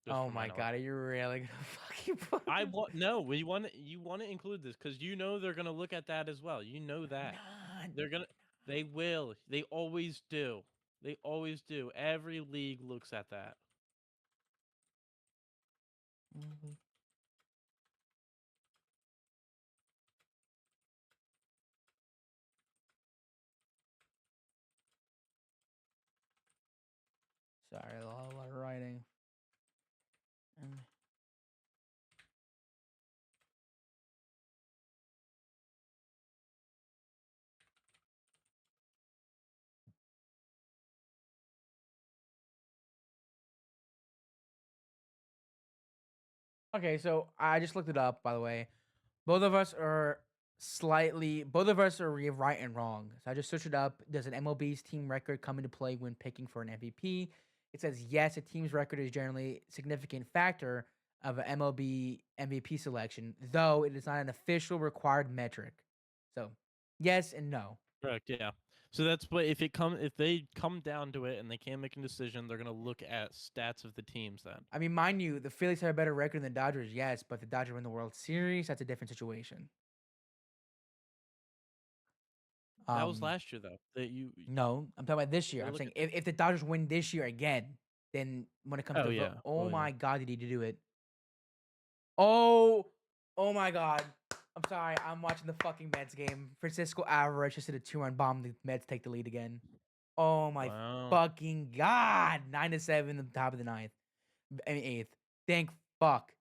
Just Oh for my my knowledge. god, are you really gonna fucking put I this? want no. We want you want to include this because they're gonna look at that as well. You know that Nah, they're gonna. They will. They always do. They always do. Every league looks at that. nah. Sorry, a lot of writing. Mm. Okay, so I just looked it up. By the way, both of us are right and wrong. So I just searched it up. Does an MLB's team record come into play when picking for an MVP? It says yes, a team's record is generally a significant factor of an MLB MVP selection, though it is not an official required metric. So, yes and no. Correct. Yeah. So that's what if they come down to it and they can't make a decision, they're gonna look at stats of the teams then. I mean, mind you, the Phillies have a better record than the Dodgers, yes, but the Dodgers win the World Series. That's a different situation. That was Um, last year though. That you no, I'm talking about this year. they I'm look saying at. if the Dodgers win this year again, then when it comes Oh to vote, yeah. oh Well yeah. my god, did he do it? Oh, oh my god. I'm sorry. I'm watching the fucking Mets game. Francisco Alvarez just hit a 2-run bomb. The Mets take the lead again. Oh my Wow. fucking god. 9-7 at the top of the ninth. Eighth. Thank fuck.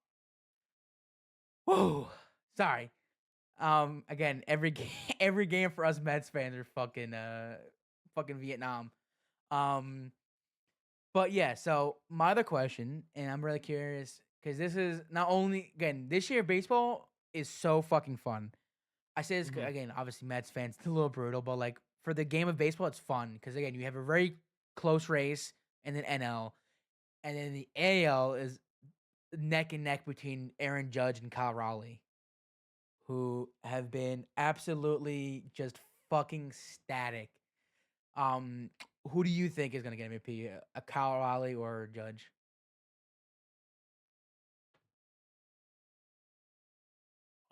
Whoa. Sorry. Again, every game, every game for us Mets fans are fucking Vietnam. Um, but yeah. So my other question, and I'm really curious because this is not only again this year baseball is so fucking fun. I say this Mhm. again, obviously Mets fans, it's a little brutal, but like for the game of baseball, it's fun because again you have a very close race and then NL, and then the AL is neck and neck between Aaron Judge and Kyle Raleigh, who have been absolutely just fucking static. Um, who do you think is gonna get MVP? A Kyle Raleigh or Judge?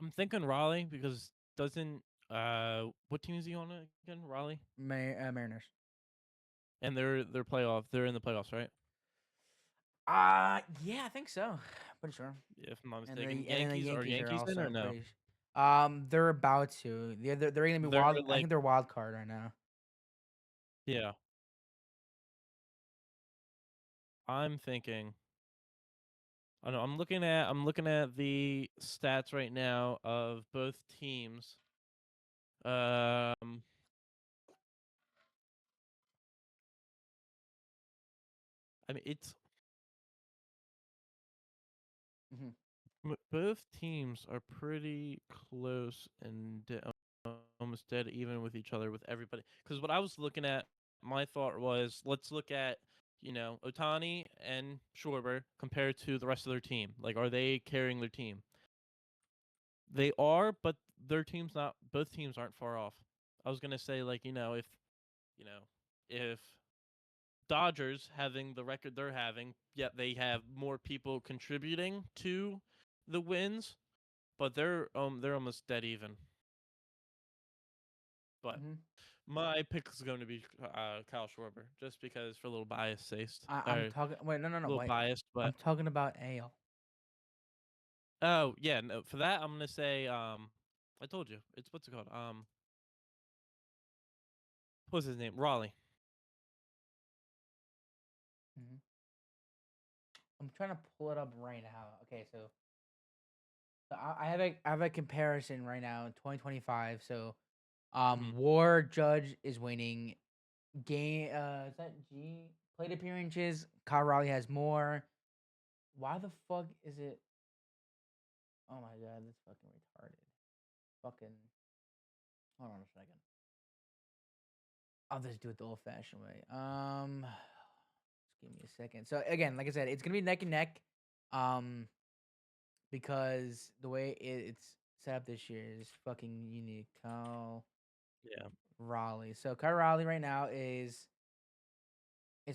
I'm thinking Raleigh because doesn't what team is he on again? Raleigh, Mariners. and they're playoff. They're in the playoffs, right? Yeah, I think so. Pretty sure. If I'm not And mistaken. then the Yankees are Yankees are Yankees in or also no? they're about to. They're gonna be They're wild. I like think they're wild card right now. yeah. I'm thinking. I know. I'm looking at the stats right now of both teams. Um, I mean it's Hmm. both teams are pretty close and almost dead even with each other with everybody. Because what I was looking at, my thought was, let's look at Otani and Schwarber compared to the rest of their team. Like, are they carrying their team? They are, but their team's not. Both teams aren't far off. I was gonna say like you know if Dodgers having the record they're having, yet they have more people contributing to the wins, but they're almost dead even. But Hmm. my pick is going to be Kyle Schwarber, just because for a little bias taste, I, or I'm a talking. Wait, no, no, no. little Wait. biased. I'm But talking about AL. oh yeah, no, for that I'm gonna say I told you it's what's it called what's his name, Raleigh. Hmm. I'm trying to pull it up right now. Okay, so I have a comparison right now in 2025. So, Mm-hmm. War Judge is winning. Game is that G plate appearances? Kyle Raleigh has more. Why the fuck is it? Oh my god, that's fucking retarded. Fucking hold on a second. I'll just do it the old fashioned way. Just give me a second. So again, like I said, it's gonna be neck and neck. Um, because the way it's set up this year is fucking unique. Kyle Yeah. Raleigh. So Kyle Raleigh right now is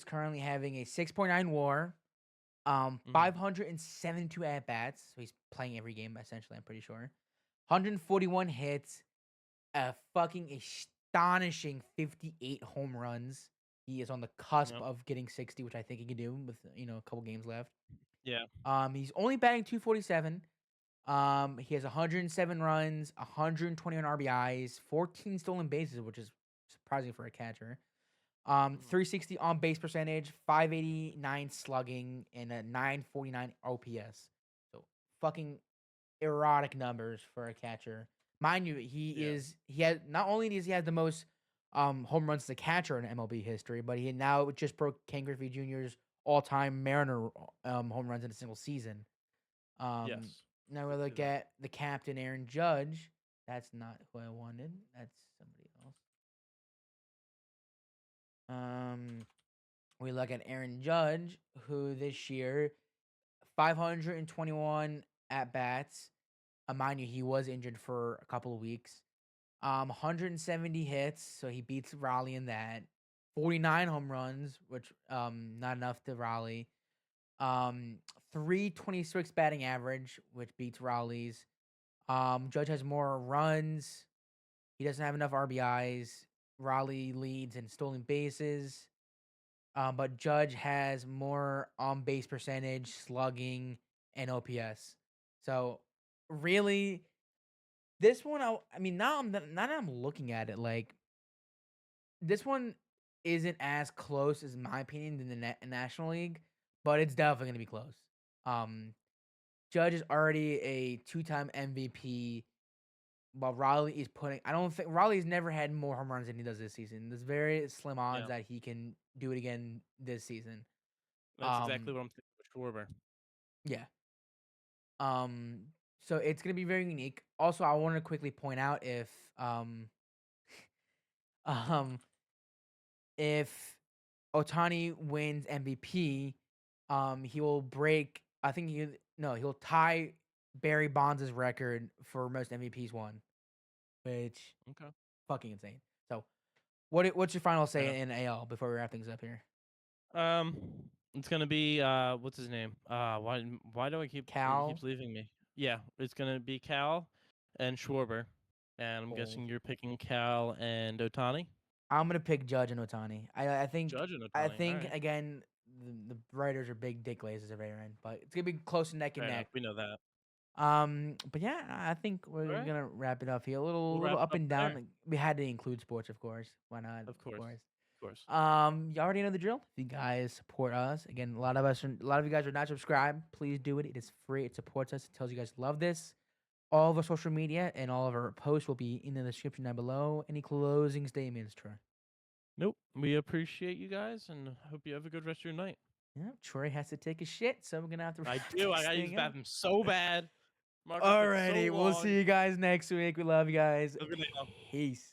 currently having a 6.9 WAR, Mm-hmm. 572 at bats. So he's playing every game essentially. I'm pretty sure. 141 hits, a fucking astonishing 58 home runs. He is on the cusp Yep. of getting 60, which I think he can do with a couple games left. Yeah. He's only batting 247. He has 107 runs, 121 RBIs, 14 stolen bases, which is surprising for a catcher. Mm-hmm. 360 on base percentage, 589 slugging, and a 949 OPS. So fucking erotic numbers for a catcher. Mind you, Yeah. he has not only does he have the most home runs as a catcher in MLB history, but he now just broke Ken Griffey Jr.'s all-time Mariner home runs in a single season. Um, Yes. Now we Did see look that. at the captain Aaron Judge. That's not who I wanted. That's somebody else. Um, we look at Aaron Judge, who this year 521 at bats. Mind you, he was injured for a couple of weeks. 170 hits, so he beats Raleigh in that. 49 home runs, which not enough to Raleigh. Um, 326 batting average, which beats Raleigh's. Judge has more runs. He doesn't have enough RBIs. Raleigh leads in stolen bases. But Judge has more on base percentage, slugging, and OPS. So really, this one, I mean, now that I'm looking at it, like this one isn't as close as in my opinion than the National League, but it's definitely gonna be close. Um, Judge is already a two-time MVP, while Raleigh is putting. I don't think Raleigh's never had more home runs than he does this season. There's very slim odds Yeah. that he can do it again this season. That's exactly Um, what I'm thinking with Schwarber. yeah. Um, so it's gonna be very unique. Also, I want to quickly point out um if Otani wins MVP, he will break. I think he no, he'll tie Barry Bonds' record for most MVPs won, which Okay. fucking insane. So, what's your final Fair enough. say in AL before we wrap things up here? Um, it's gonna be what's his name? Why do I keep it Cal, keeps leaving me? Yeah, it's gonna be Cal and Schwarber, and I'm Cole. guessing you're picking Cal and Otani. I'm gonna pick Judge and Otani. I think Judge and I Otani. All think right, again the writers are big dick lasers of Aaron, but it's gonna be close neck and fair enough. neck. We know that. But yeah, I think All we're right, gonna wrap it up here. A we'll little wrap up it up and there. down. We had to include sports, of course. Why not? Of Of course, course. of course. You already know the drill. If you guys support us, again, a lot of you guys are not subscribed. Please do it. It is free. It supports us. It tells you guys love this. All of our social media and all of our posts will be in the description down below. Any closing statements, Troy? Nope. We appreciate you guys, and hope you have a good rest of your night. Yeah, Troy has to take a shit, so we're gonna have to I wrap do. I this gotta use thing the up. bathroom so bad. Marco took so Alrighty, we'll long. see you guys next week. We love you guys. Have a good night, now. Peace.